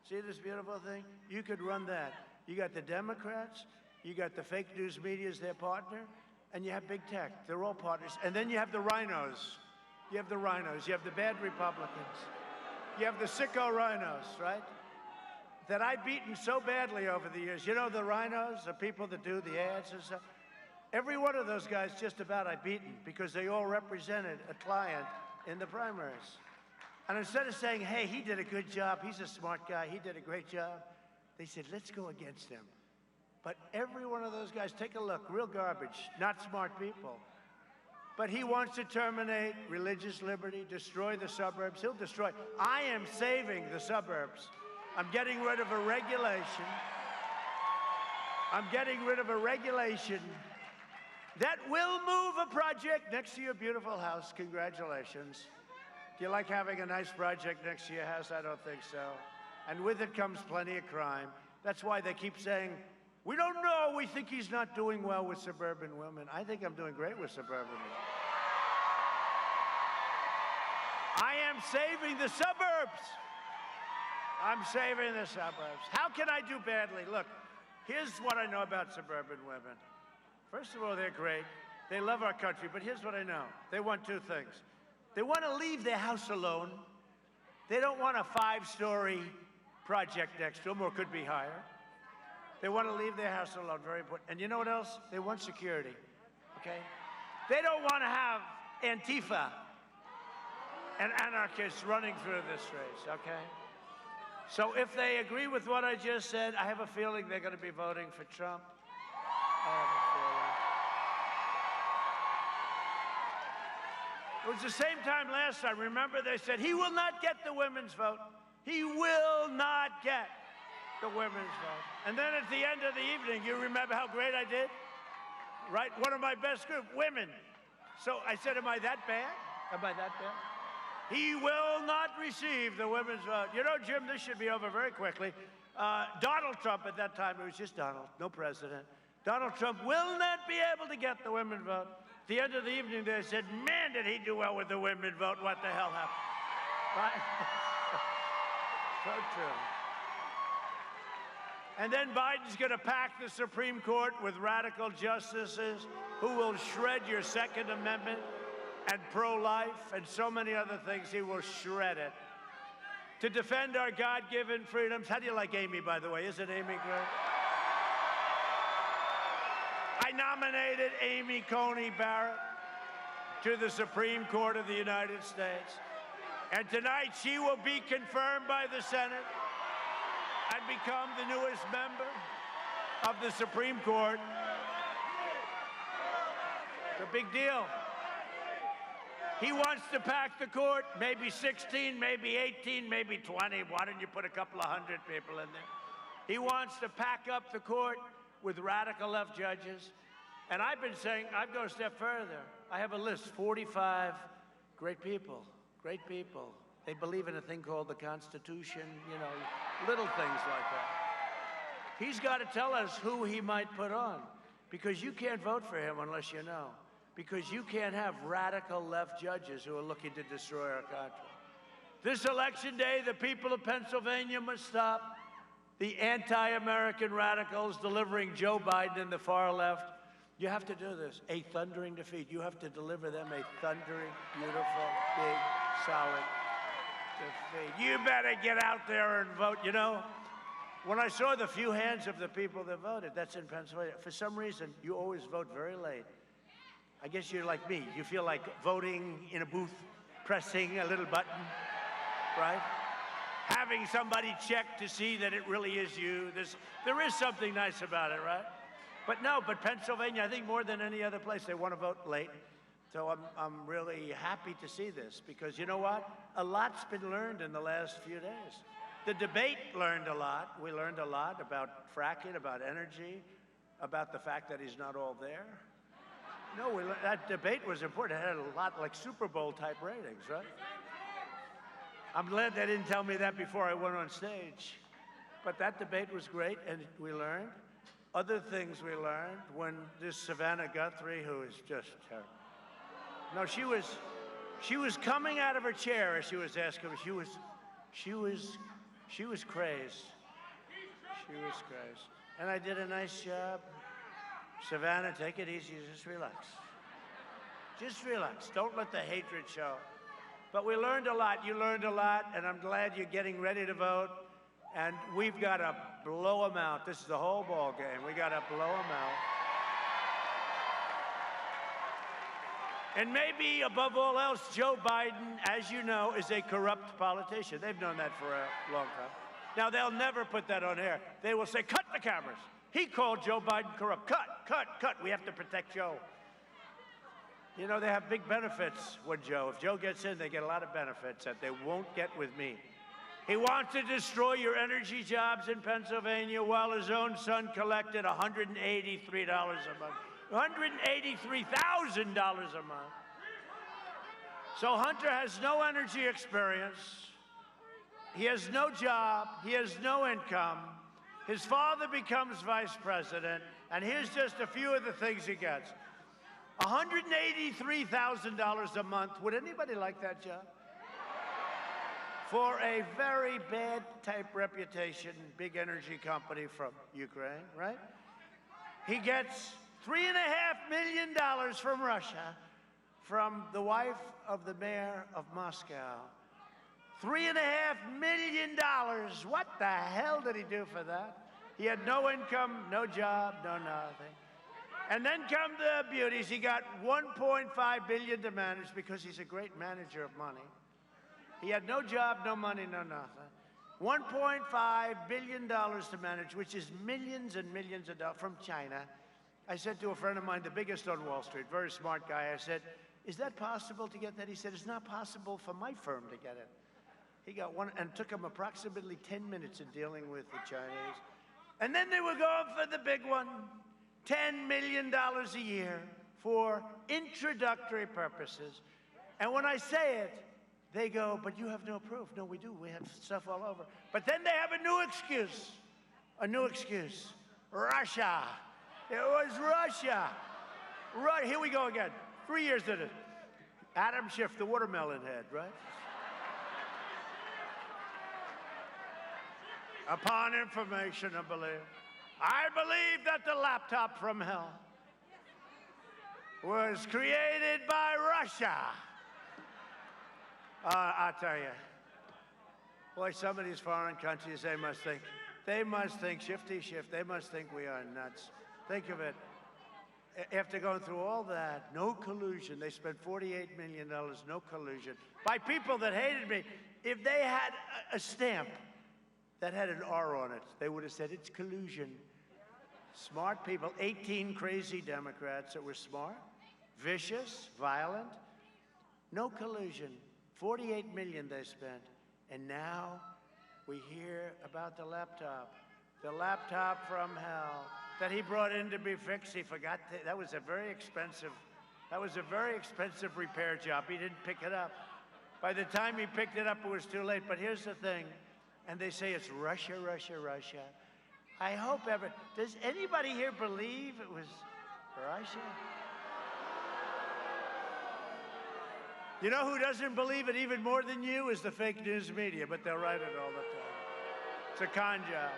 See this beautiful thing? You could run that. You got the Democrats, you got the fake news media as their partner, and you have big tech. They're all partners. And then you have the rhinos. You have the rhinos. You have the bad Republicans. You have the sicko rhinos, right? That I've beaten so badly over the years. You know the rhinos, the people that do the ads and stuff? Every one of those guys just about I've beaten because they all represented a client in the primaries. And instead of saying, hey, he did a good job, he's a smart guy, he did a great job, they said, let's go against him. But every one of those guys, take a look, real garbage, not smart people. But he wants to terminate religious liberty, destroy the suburbs. He'll destroy. I am saving the suburbs. I'm getting rid of a regulation. I'm getting rid of a regulation that will move a project next to your beautiful house. Congratulations. Do you like having a nice project next to your house? I don't think so. And with it comes plenty of crime. That's why they keep saying, we don't know, we think he's not doing well with suburban women. I think I'm doing great with suburban women. I am saving the suburbs. I'm saving the suburbs. How can I do badly? Look, here's what I know about suburban women. First of all, they're great. They love our country, but here's what I know. They want two things. They want to leave their house alone. They don't want a 5-story project next to them, or could be higher. They want to leave their house alone, very important. And you know what else? They want security, okay? They don't want to have Antifa and anarchists running through the streets, okay? So if they agree with what I just said, I have a feeling they're going to be voting for Trump. I have a feeling. It was the same time last time. Remember, they said, he will not get the women's vote. He will not get the women's vote. And then at the end of the evening, you remember how great I did? Right? One of my best group, women. So I said, am I that bad? Am I that bad? He will not receive the women's vote. You know, Jim, this should be over very quickly. Donald Trump, at that time, it was just Donald, no president. Donald Trump will not be able to get the women's vote. At the end of the evening, they said, man, did he do well with the women's vote. What the hell happened? Right? So true. And then Biden's going to pack the Supreme Court with radical justices who will shred your Second Amendment and pro-life and so many other things. He will shred it. To defend our God-given freedoms. How do you like Amy, by the way? Isn't Amy great? I nominated Amy Coney Barrett to the Supreme Court of the United States. And tonight she will be confirmed by the Senate and become the newest member of the Supreme Court. It's a big deal. He wants to pack the court, maybe 16, maybe 18, maybe 20. Why don't you put a couple of hundred people in there? He wants to pack up the court with radical left judges. And I've been saying, I'd go a step further. I have a list, 45 great people, great people. They believe in a thing called the Constitution, you know, little things like that. He's got to tell us who he might put on, because you can't vote for him unless you know. Because you can't have radical left judges who are looking to destroy our country. This election day, the people of Pennsylvania must stop the anti-American radicals delivering Joe Biden and the far left. You have to do this, a thundering defeat. You have to deliver them a thundering, beautiful, big, solid defeat. You better get out there and vote. You know, when I saw the few hands of the people that voted, that's in Pennsylvania. For some reason, you always vote very late. I guess you're like me. You feel like voting in a booth, pressing a little button, right? Having somebody check to see that it really is you. There is something nice about it, right? But no, but Pennsylvania, I think more than any other place, they want to vote late. So I'm really happy to see this, because you know what? A lot's been learned in the last few days. The debate learned a lot. We learned a lot about fracking, about energy, about the fact that he's not all there. No, that debate was important. It had a lot like Super Bowl type ratings, right? I'm glad they didn't tell me that before I went on stage. But that debate was great, and we learned. Other things we learned when this Savannah Guthrie, who is just terrible. No, she was coming out of her chair as she was asking me. She was crazed. She was crazed. And I did a nice job. Savannah, take it easy, just relax. Just relax, don't let the hatred show. But we learned a lot, you learned a lot, and I'm glad you're getting ready to vote. And we've got to blow them out. This is the whole ball game. We got to blow them out. And maybe above all else, Joe Biden, as you know, is a corrupt politician. They've known that for a long time. Now, they'll never put that on air. They will say, cut the cameras. He called Joe Biden corrupt. Cut. We have to protect Joe. You know, they have big benefits with Joe. If Joe gets in, they get a lot of benefits that they won't get with me. He wants to destroy your energy jobs in Pennsylvania while his own son collected $183 a month. $183,000 a month. So Hunter has no energy experience. He has no job. He has no income. His father becomes vice president, and here's just a few of the things he gets. $183,000 a month. Would anybody like that job? For a very bad type reputation, big energy company from Ukraine, right? He gets $3.5 million from Russia, from the wife of the mayor of Moscow. $3.5 million. What the hell did he do for that? He had no income, no job, no nothing. And then come the beauties. He got $1.5 billion to manage because he's a great manager of money. He had no job, no money, no nothing. $1.5 billion to manage, which is millions and millions of dollars from China. I said to a friend of mine, the biggest on Wall Street, very smart guy, I said, is that possible to get that? He said, it's not possible for my firm to get it. He got one, and it took him approximately 10 minutes in dealing with the Chinese. And then they were going for the big one, $10 million a year for introductory purposes. And when I say it, they go, but you have no proof. No, we do. We have stuff all over. But then they have a new excuse. Russia. It was Russia. Here we go again. 3 years did it. Adam Schiff, the watermelon head, right? upon information and belief. I believe that the laptop from hell was created by Russia. I'll tell you, boy, some of these foreign countries, they must think shifty shift. They must think we are nuts. Think of it. After going through all that, no collusion. They spent $48 million, no collusion, by people that hated me. If they had a stamp that had an R on it, they would have said it's collusion. Smart people, 18 crazy Democrats that were smart, vicious, violent, no collusion. 48 million they spent. And now we hear about the laptop from hell that he brought in to be fixed. He forgot that was a very expensive repair job. He didn't pick it up. By the time he picked it up, it was too late. But here's the thing, and they say it's Russia, Russia, Russia. I hope does anybody here believe it was Russia? You know who doesn't believe it even more than you is the fake news media, but they'll write it all the time. It's a con job.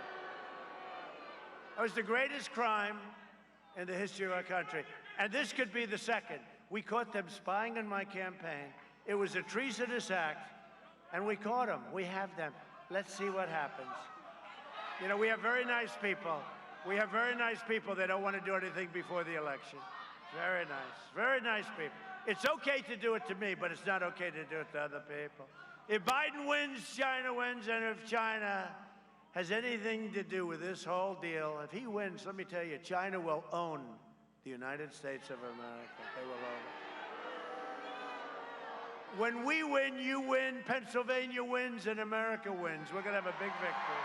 It was the greatest crime in the history of our country. And this could be the second. We caught them spying on my campaign. It was a treasonous act, and we caught them. We have them. Let's see what happens. You know, we have very nice people. We have very nice people that don't want to do anything before the election. Very nice people. It's okay to do it to me, but it's not okay to do it to other people. If Biden wins, China wins, and if China has anything to do with this whole deal, if he wins, let me tell you, China will own the United States of America. They will own it. When we win, you win, Pennsylvania wins, and America wins. We're going to have a big victory.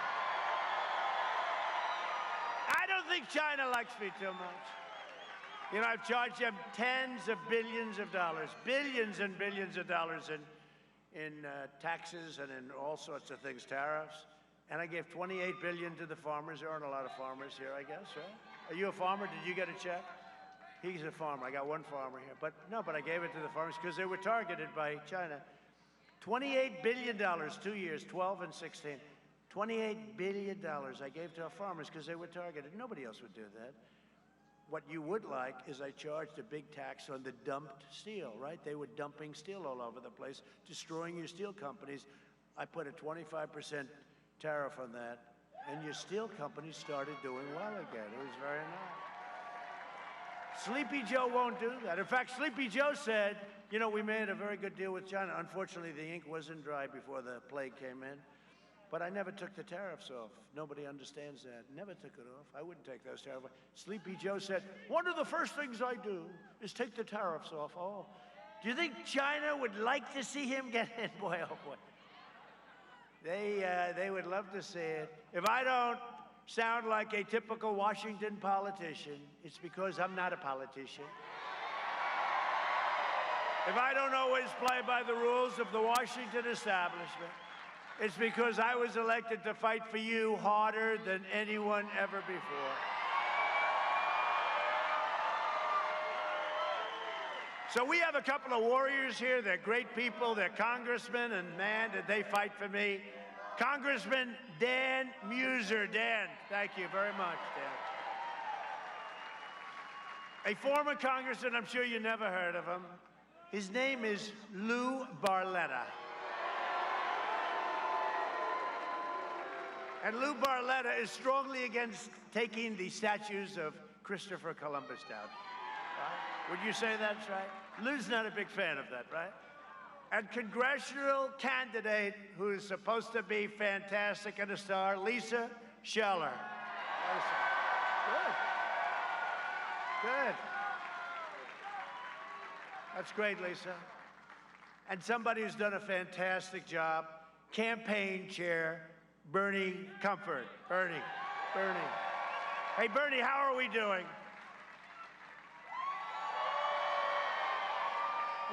I don't think China likes me too much. You know, I've charged them tens of billions of dollars, billions and billions of dollars in taxes and in all sorts of things, tariffs. And I gave $28 billion to the farmers. There aren't a lot of farmers here, I guess, right? Are you a farmer? Did you get a check? He's a farmer. I got one farmer here. But I gave it to the farmers because they were targeted by China. $28 billion, 2 years, 12 and 16. $28 billion I gave to our farmers because they were targeted. Nobody else would do that. What you would like is I charged a big tax on the dumped steel, right? They were dumping steel all over the place, destroying your steel companies. I put a 25% tariff on that, and your steel companies started doing well again. It was very nice. Sleepy Joe won't do that. In fact, Sleepy Joe said, you know, we made a very good deal with China. Unfortunately, the ink wasn't dry before the plague came in. But I never took the tariffs off. Nobody understands that. Never took it off. I wouldn't take those tariffs off. Sleepy Joe said, one of the first things I do is take the tariffs off. Oh, do you think China would like to see him get in? Boy, oh boy. They would love to see it. If I don't sound like a typical Washington politician, it's because I'm not a politician. If I don't always play by the rules of the Washington establishment, it's because I was elected to fight for you harder than anyone ever before. So we have a couple of warriors here. They're great people. They're congressmen, and man, did they fight for me. Congressman Dan Muser. Dan, thank you very much, Dan. A former congressman, I'm sure you never heard of him. His name is Lou Barletta. And Lou Barletta is strongly against taking the statues of Christopher Columbus down. Right? Would you say that's right? Lou's not a big fan of that, right? And congressional candidate who's supposed to be fantastic and a star, Lisa Scheller. Good. Good. That's great, Lisa. And somebody who's done a fantastic job, campaign chair, Bernie Comfort. Bernie. Hey, Bernie, how are we doing?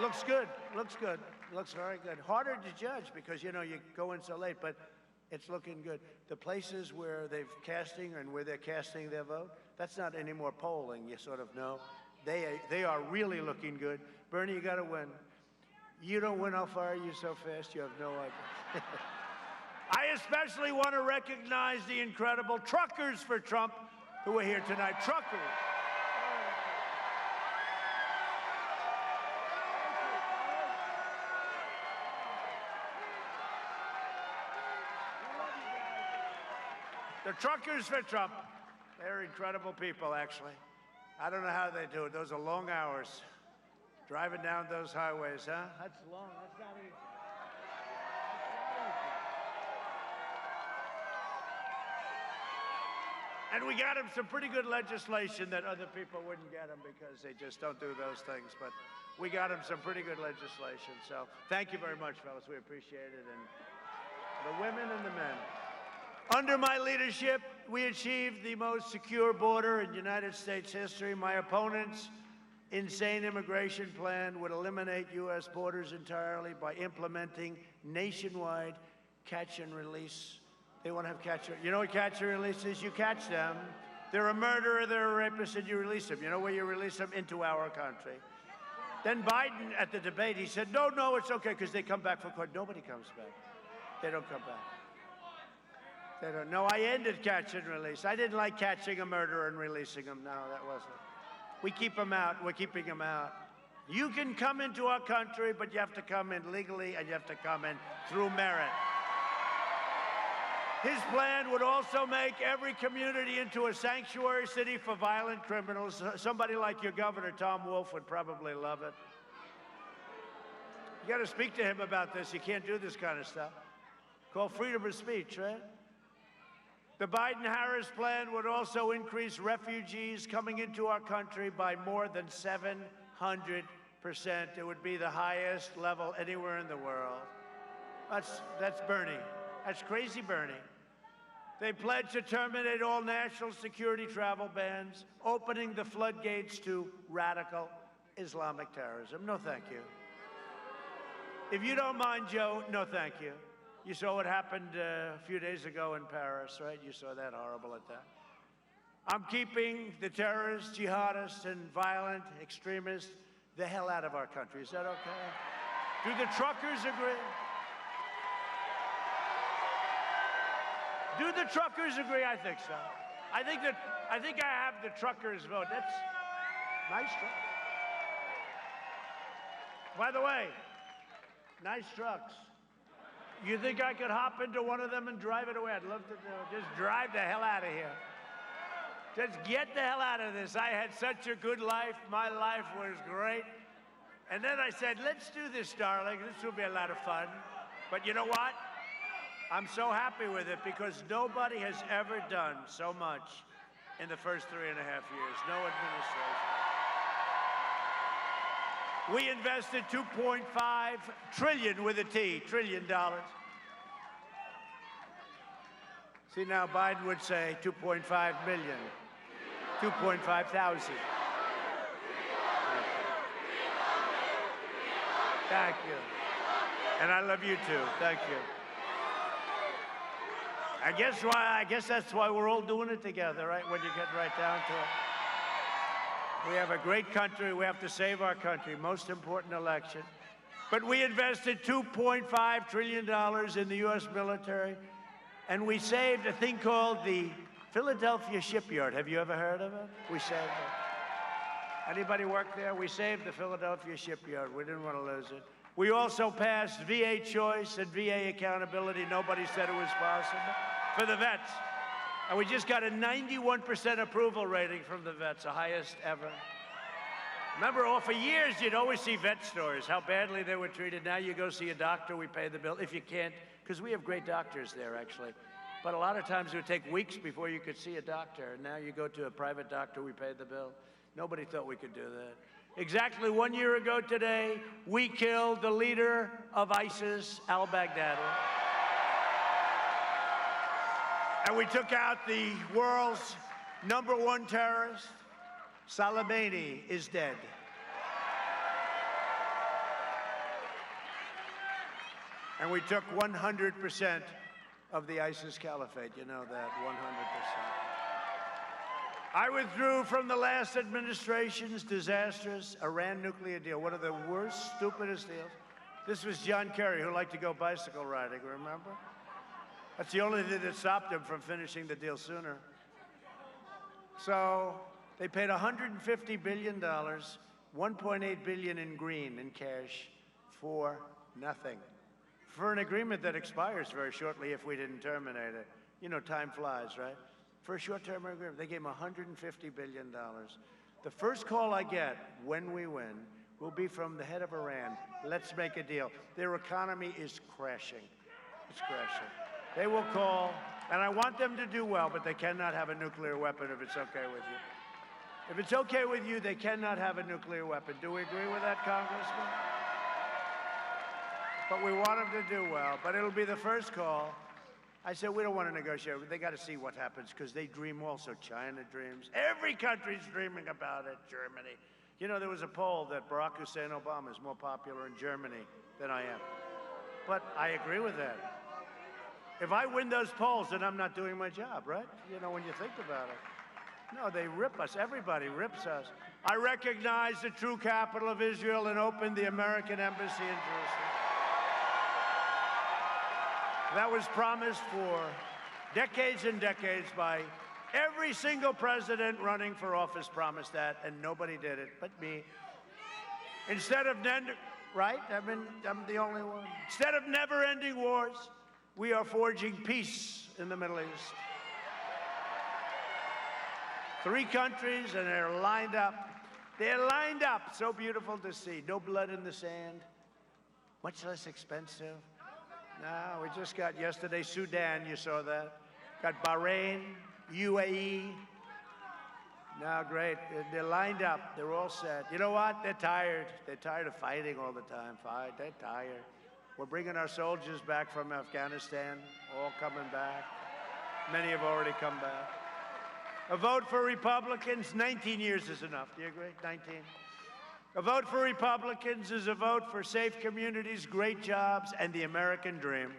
Looks good. Looks very good. Harder to judge because, you know, you go in so late, but it's looking good. The places where they're casting and where they're casting their vote, that's not any more polling. You sort of know. They are really looking good. Bernie, you got to win. You don't win, how far are you so fast? You have no idea. I especially want to recognize the incredible Truckers for Trump who are here tonight. Truckers. The Truckers for Trump. They're incredible people, actually. I don't know how they do it. Those are long hours. Driving down those highways, huh? That's long. That's not easy. And we got them some pretty good legislation that other people wouldn't get them because they just don't do those things. But we got them some pretty good legislation. So thank you very much, fellas. We appreciate it. And the women and the men. Under my leadership, we achieved the most secure border in United States history. My opponent's insane immigration plan would eliminate U.S. borders entirely by implementing nationwide catch and release. They want to have catch and, you know what catch and release is? You catch them, they're a murderer, they're a rapist, and you release them. You know where you release them? Into our country. Then Biden, at the debate, he said, no, it's okay, because they come back for court. Nobody comes back. They don't come back. They don't. No, I ended catch and release. I didn't like catching a murderer and releasing him. No, that wasn't. We keep them out. We're keeping them out. You can come into our country, but you have to come in legally, and you have to come in through merit. His plan would also make every community into a sanctuary city for violent criminals. Somebody like your governor, Tom Wolf, would probably love it. You got to speak to him about this. You can't do this kind of stuff. Called freedom of speech, right? The Biden-Harris plan would also increase refugees coming into our country by more than 700%. It would be the highest level anywhere in the world. That's Bernie. That's crazy Bernie. They pledged to terminate all national security travel bans, opening the floodgates to radical Islamic terrorism. No, thank you. If you don't mind, Joe, no, thank you. You saw what happened a few days ago in Paris, right? You saw that horrible attack. I'm keeping the terrorists, jihadists, and violent extremists the hell out of our country. Is that okay? Do the truckers agree? Do the truckers agree? I think so. I think I have the truckers' vote. That's nice truck. By the way, nice trucks. You think I could hop into one of them and drive it away? I'd love to just drive the hell out of here. Just get the hell out of this. I had such a good life. My life was great. And then I said, let's do this, darling. This will be a lot of fun. But you know what? I'm so happy with it because nobody has ever done so much in the first 3.5 years. No administration. We invested $2.5 trillion with a T, trillion dollars. See, now Biden would say 2.5 million, 2.5 thousand. Thank you. And I love you too. Thank you. I guess that's why we're all doing it together, right? When you get right down to it. We have a great country. We have to save our country. Most important election. But we invested $2.5 trillion in the U.S. military, and we saved a thing called the Philadelphia shipyard. Have you ever heard of it? We saved it. Anybody work there? We saved the Philadelphia shipyard. We didn't want to lose it. We also passed VA choice and VA accountability. Nobody said it was possible for the vets. And we just got a 91% approval rating from the vets, the highest ever. Remember, for years, you'd always see vet stories, how badly they were treated. Now you go see a doctor, we pay the bill. If you can't, because we have great doctors there, actually. But a lot of times it would take weeks before you could see a doctor. And now you go to a private doctor, we pay the bill. Nobody thought we could do that. Exactly 1 year ago today, we killed the leader of ISIS, al-Baghdadi. And we took out the world's #1 terrorist. Soleimani is dead. And we took 100% of the ISIS caliphate. You know that, 100%. I withdrew from the last administration's disastrous Iran nuclear deal, one of the worst, stupidest deals. This was John Kerry, who liked to go bicycle riding, remember? That's the only thing that stopped them from finishing the deal sooner. So they paid $150 billion, $1.8 billion in green, in cash, for nothing. For an agreement that expires very shortly if we didn't terminate it. You know, time flies, right? For a short-term agreement, they gave them $150 billion. The first call I get when we win will be from the head of Iran. Let's make a deal. Their economy is crashing. It's crashing. They will call, and I want them to do well, but they cannot have a nuclear weapon if it's okay with you. If it's okay with you, they cannot have a nuclear weapon. Do we agree with that, Congressman? But we want them to do well, but it'll be the first call. I said, we don't want to negotiate. They got to see what happens, because they dream also. China dreams. Every country's dreaming about it. Germany. You know, there was a poll that Barack Hussein Obama is more popular in Germany than I am. But I agree with that. If I win those polls, then I'm not doing my job, right? You know, when you think about it. No, they rip us. Everybody rips us. I recognize the true capital of Israel and opened the American embassy in Jerusalem. That was promised for decades and decades by every single president running for office promised that, and nobody did it but me. Instead of, right? I'm the only one. Instead of never-ending wars, we are forging peace in the Middle East. 3 countries, and they're lined up. They're lined up. So beautiful to see. No blood in the sand. Much less expensive. No, we just got yesterday Sudan, you saw that. Got Bahrain, UAE. No, great. They're lined up. They're all set. You know what? They're tired. They're tired of fighting all the time. They're tired. We're bringing our soldiers back from Afghanistan, all coming back. Many have already come back. A vote for Republicans, 19 years is enough. Do you agree? 19. A vote for Republicans is a vote for safe communities, great jobs, and the American dream.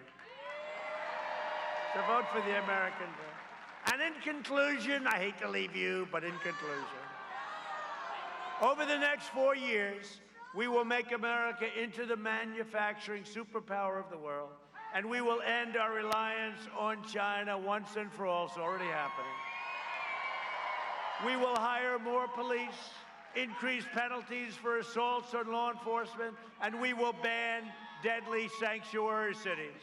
It's a vote for the American dream. And in conclusion, I hate to leave you, but in conclusion, over the next 4 years, we will make America into the manufacturing superpower of the world, and we will end our reliance on China once and for all. It's already happening. We will hire more police, increase penalties for assaults on law enforcement, and we will ban deadly sanctuary cities.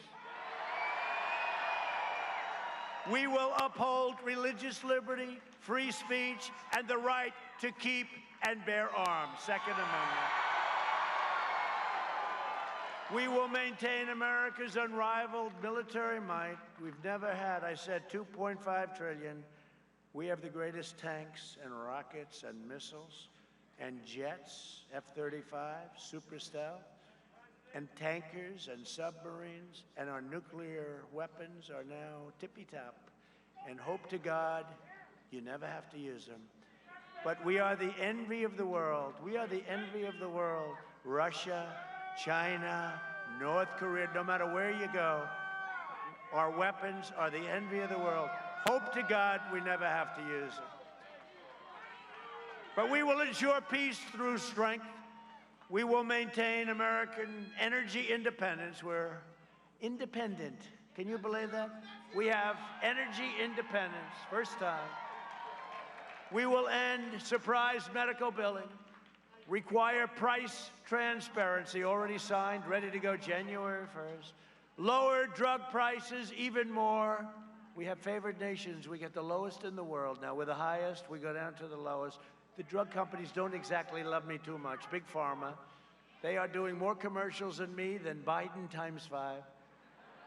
We will uphold religious liberty, free speech, and the right to keep and bear arms, Second Amendment. We will maintain America's unrivaled military might. We've never had, I said, $2.5 trillion. We have the greatest tanks and rockets and missiles and jets, F-35, super stealth, and tankers and submarines, and our nuclear weapons are now tippy-top. And hope to God, you never have to use them. But we are the envy of the world. We are the envy of the world. Russia, China, North Korea, no matter where you go, our weapons are the envy of the world. Hope to God we never have to use them. But we will ensure peace through strength. We will maintain American energy independence. We're independent. Can you believe that? We have energy independence, first time. We will end surprise medical billing, require price transparency, already signed, ready to go January 1st. Lower drug prices even more. We have favored nations. We get the lowest in the world. Now, we're the highest. We go down to the lowest. The drug companies don't exactly love me too much. Big Pharma. They are doing more commercials than me than Biden times 5.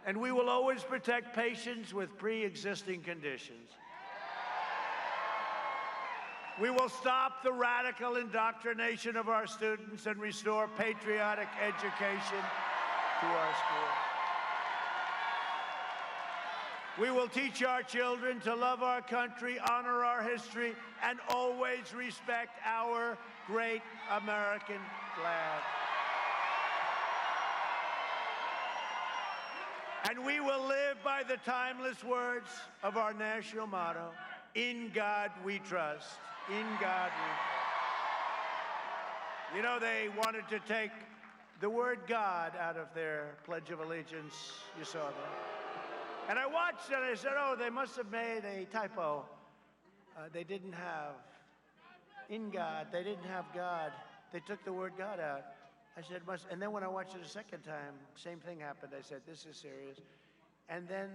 And we will always protect patients with pre-existing conditions. We will stop the radical indoctrination of our students and restore patriotic education to our schools. We will teach our children to love our country, honor our history, and always respect our great American flag. And we will live by the timeless words of our national motto, "In God we trust." In God we trust. You know, they wanted to take the word God out of their Pledge of Allegiance. You saw that. And I watched it, and I said, oh, they must have made a typo. They didn't have in God. They didn't have God. They took the word God out. I said, must. And then when I watched it a second time, same thing happened. I said, this is serious. And then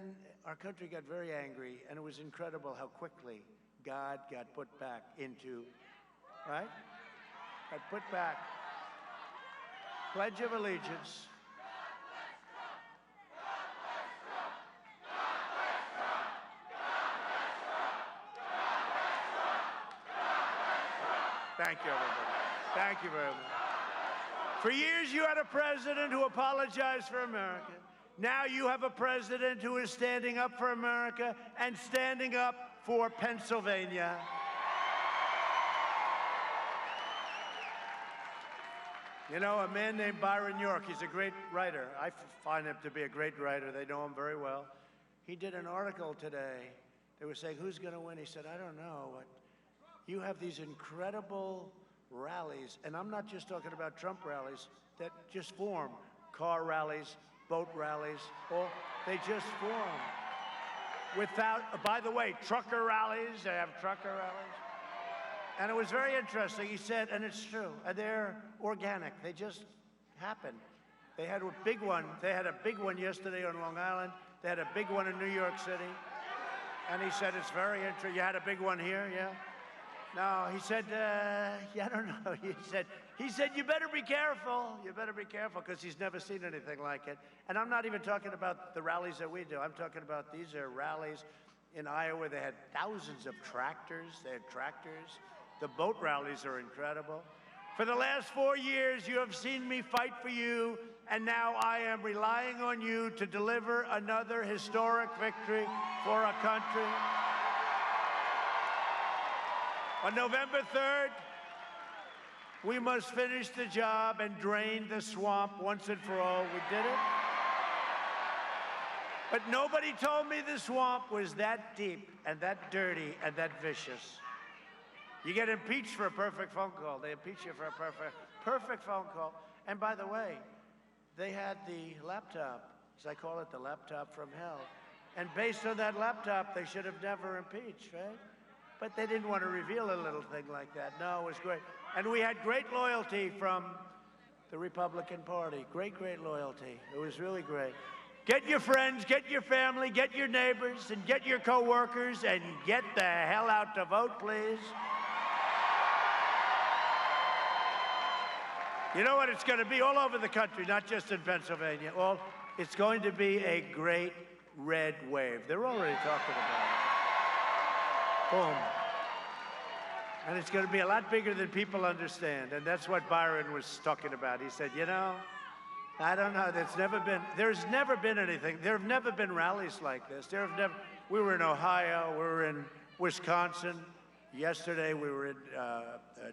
our country got very angry, and it was incredible how quickly God got put back into, right? Got put back. Pledge of Allegiance. Thank you, everybody. Thank you very much. For years, you had a president who apologized for America. Now you have a president who is standing up for America and standing up for Pennsylvania. You know, a man named Byron York, he's a great writer. I find him to be a great writer. They know him very well. He did an article today. They were saying, who's going to win? He said, I don't know. But you have these incredible rallies, and I'm not just talking about Trump rallies, that just form. Car rallies, boat rallies, they just form. Without, by the way, trucker rallies, they have trucker rallies. And it was very interesting. He said, and it's true, and they're organic. They just happen. They had a big one. They had a big one yesterday on Long Island. They had a big one in New York City. And he said, it's very interesting. You had a big one here, yeah? No, he said, yeah, I don't know. He said, you better be careful. You better be careful, because he's never seen anything like it. And I'm not even talking about the rallies that we do. I'm talking about these are rallies in Iowa. They had thousands of tractors. They had tractors. The boat rallies are incredible. For the last 4 years, you have seen me fight for you, and now I am relying on you to deliver another historic victory for our country. On November 3rd, we must finish the job and drain the swamp once and for all. We did it. But nobody told me the swamp was that deep and that dirty and that vicious. You get impeached for a perfect phone call. They impeach you for a perfect phone call. And by the way, they had the laptop, as I call it, the laptop from hell. And based on that laptop, they should have never impeached, right? But they didn't want to reveal a little thing like that. No, it was great. And we had great loyalty from the Republican Party. Great, great loyalty. It was really great. Get your friends, get your family, get your neighbors, and get your coworkers, and get the hell out to vote, please. You know what it's going to be all over the country, not just in Pennsylvania. It's going to be a great red wave. They're already talking about it. Boom. And it's going to be a lot bigger than people understand. And that's what Byron was talking about. He said, you know, I don't know. There's never been anything. There have never been rallies like this. We were in Ohio. We were in Wisconsin. Yesterday, we were in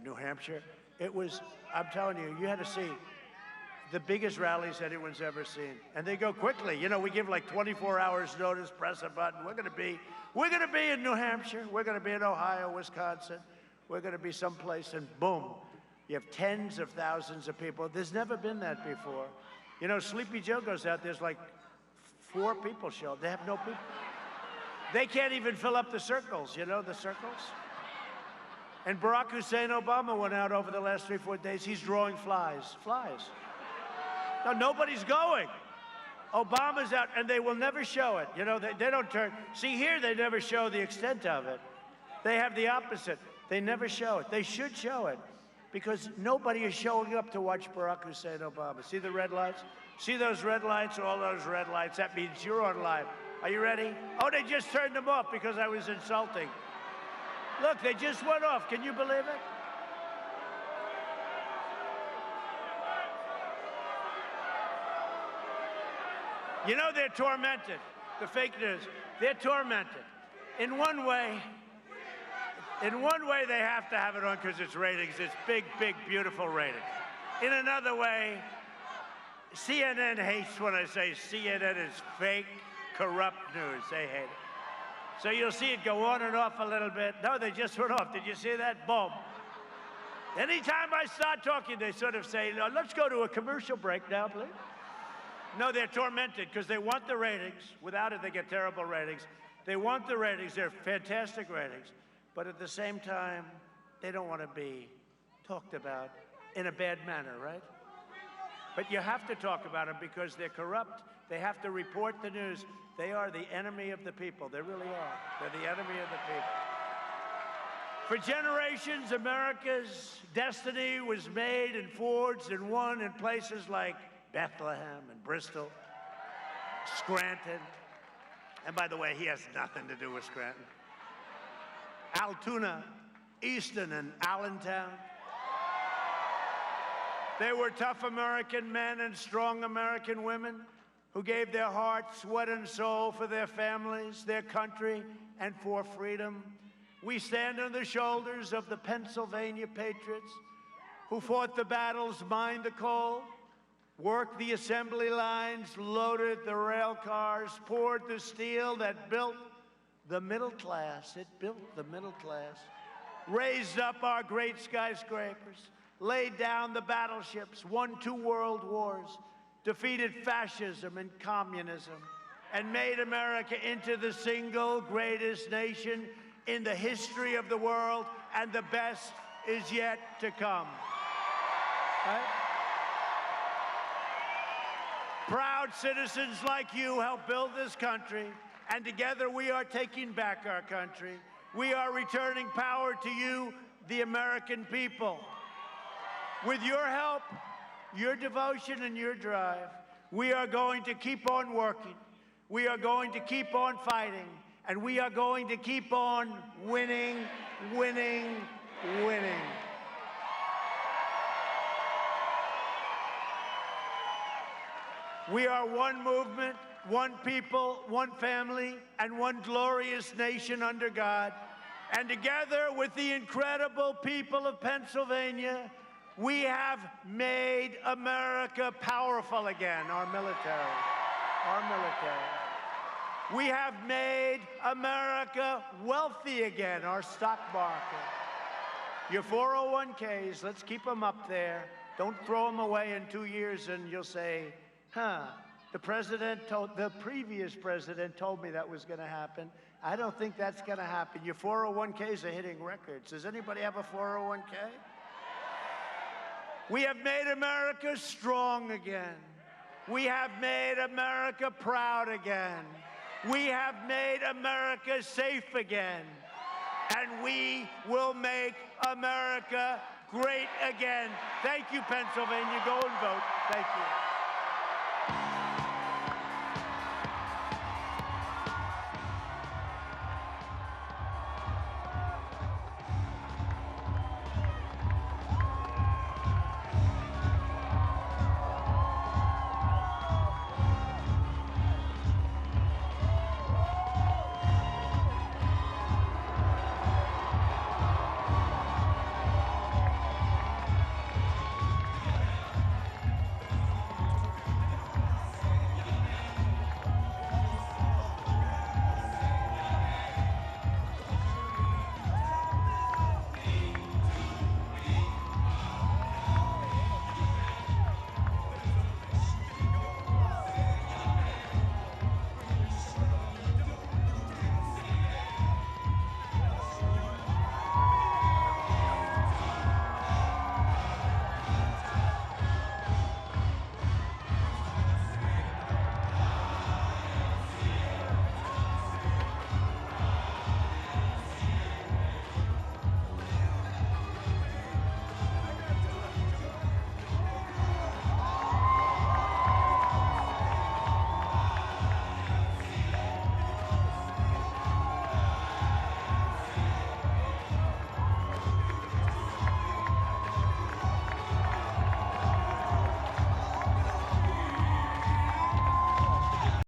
New Hampshire. It was, I'm telling you, you had to see the biggest rallies anyone's ever seen. And they go quickly. You know, we give like 24 hours notice, press a button. We're going to be in New Hampshire. We're going to be in Ohio, Wisconsin. We're going to be someplace, and boom, you have tens of thousands of people. There's never been that before. You know, Sleepy Joe goes out, there's like 4 people show up. They have no people. They can't even fill up the circles, you know, the circles? And Barack Hussein Obama went out over the last 3-4 days. He's drawing flies. No, nobody's going. Obama's out, and they will never show it. You know, they don't turn. See, here they never show the extent of it. They have the opposite. They never show it. They should show it, because nobody is showing up to watch Barack Hussein Obama. See the red lights? See those red lights? All those red lights. That means you're on live. Are you ready? Oh, they just turned them off because I was insulting. Look, they just went off. Can you believe it? You know, they're tormented. The fake news. They're tormented. In one way, they have to have it on because it's ratings. It's big, big, beautiful ratings. In another way, CNN hates when I say CNN is fake, corrupt news. They hate it. So you'll see it go on and off a little bit. No, they just went off. Did you see that? Boom. Anytime I start talking, they sort of say, no, let's go to a commercial break now, please. No, they're tormented because they want the ratings. Without it, they get terrible ratings. They want the ratings. They're fantastic ratings. But at the same time, they don't want to be talked about in a bad manner, right? But you have to talk about them because they're corrupt. They have to report the news. They are the enemy of the people. They really are. They're the enemy of the people. For generations, America's destiny was made and forged and won in places like Bethlehem and Bristol, Scranton. And by the way, he has nothing to do with Scranton. Altoona, Easton, and Allentown. They were tough American men and strong American women who gave their heart, sweat, and soul for their families, their country, and for freedom. We stand on the shoulders of the Pennsylvania patriots who fought the battles, mined the coal, worked the assembly lines, loaded the rail cars, poured the steel that built the middle class. It built the middle class, raised up our great skyscrapers, laid down the battleships, won 2 world wars, defeated fascism and communism, and made America into the single greatest nation in the history of the world, and the best is yet to come. Right? Proud citizens like you helped build this country, and together we are taking back our country. We are returning power to you, the American people. With your help, your devotion, and your drive, we are going to keep on working. We are going to keep on fighting. And we are going to keep on winning, winning, winning. We are one movement, one people, one family, and one glorious nation under God. And together with the incredible people of Pennsylvania, we have made America powerful again, our military, our military. We have made America wealthy again, our stock market. Your 401ks, let's keep them up there. Don't throw them away in 2 years and you'll say, the previous president told me that was going to happen. I don't think that's going to happen. Your 401ks are hitting records. Does anybody have a 401k? We have made America strong again. We have made America proud again. We have made America safe again. And we will make America great again. Thank you, Pennsylvania. Go and vote. Thank you.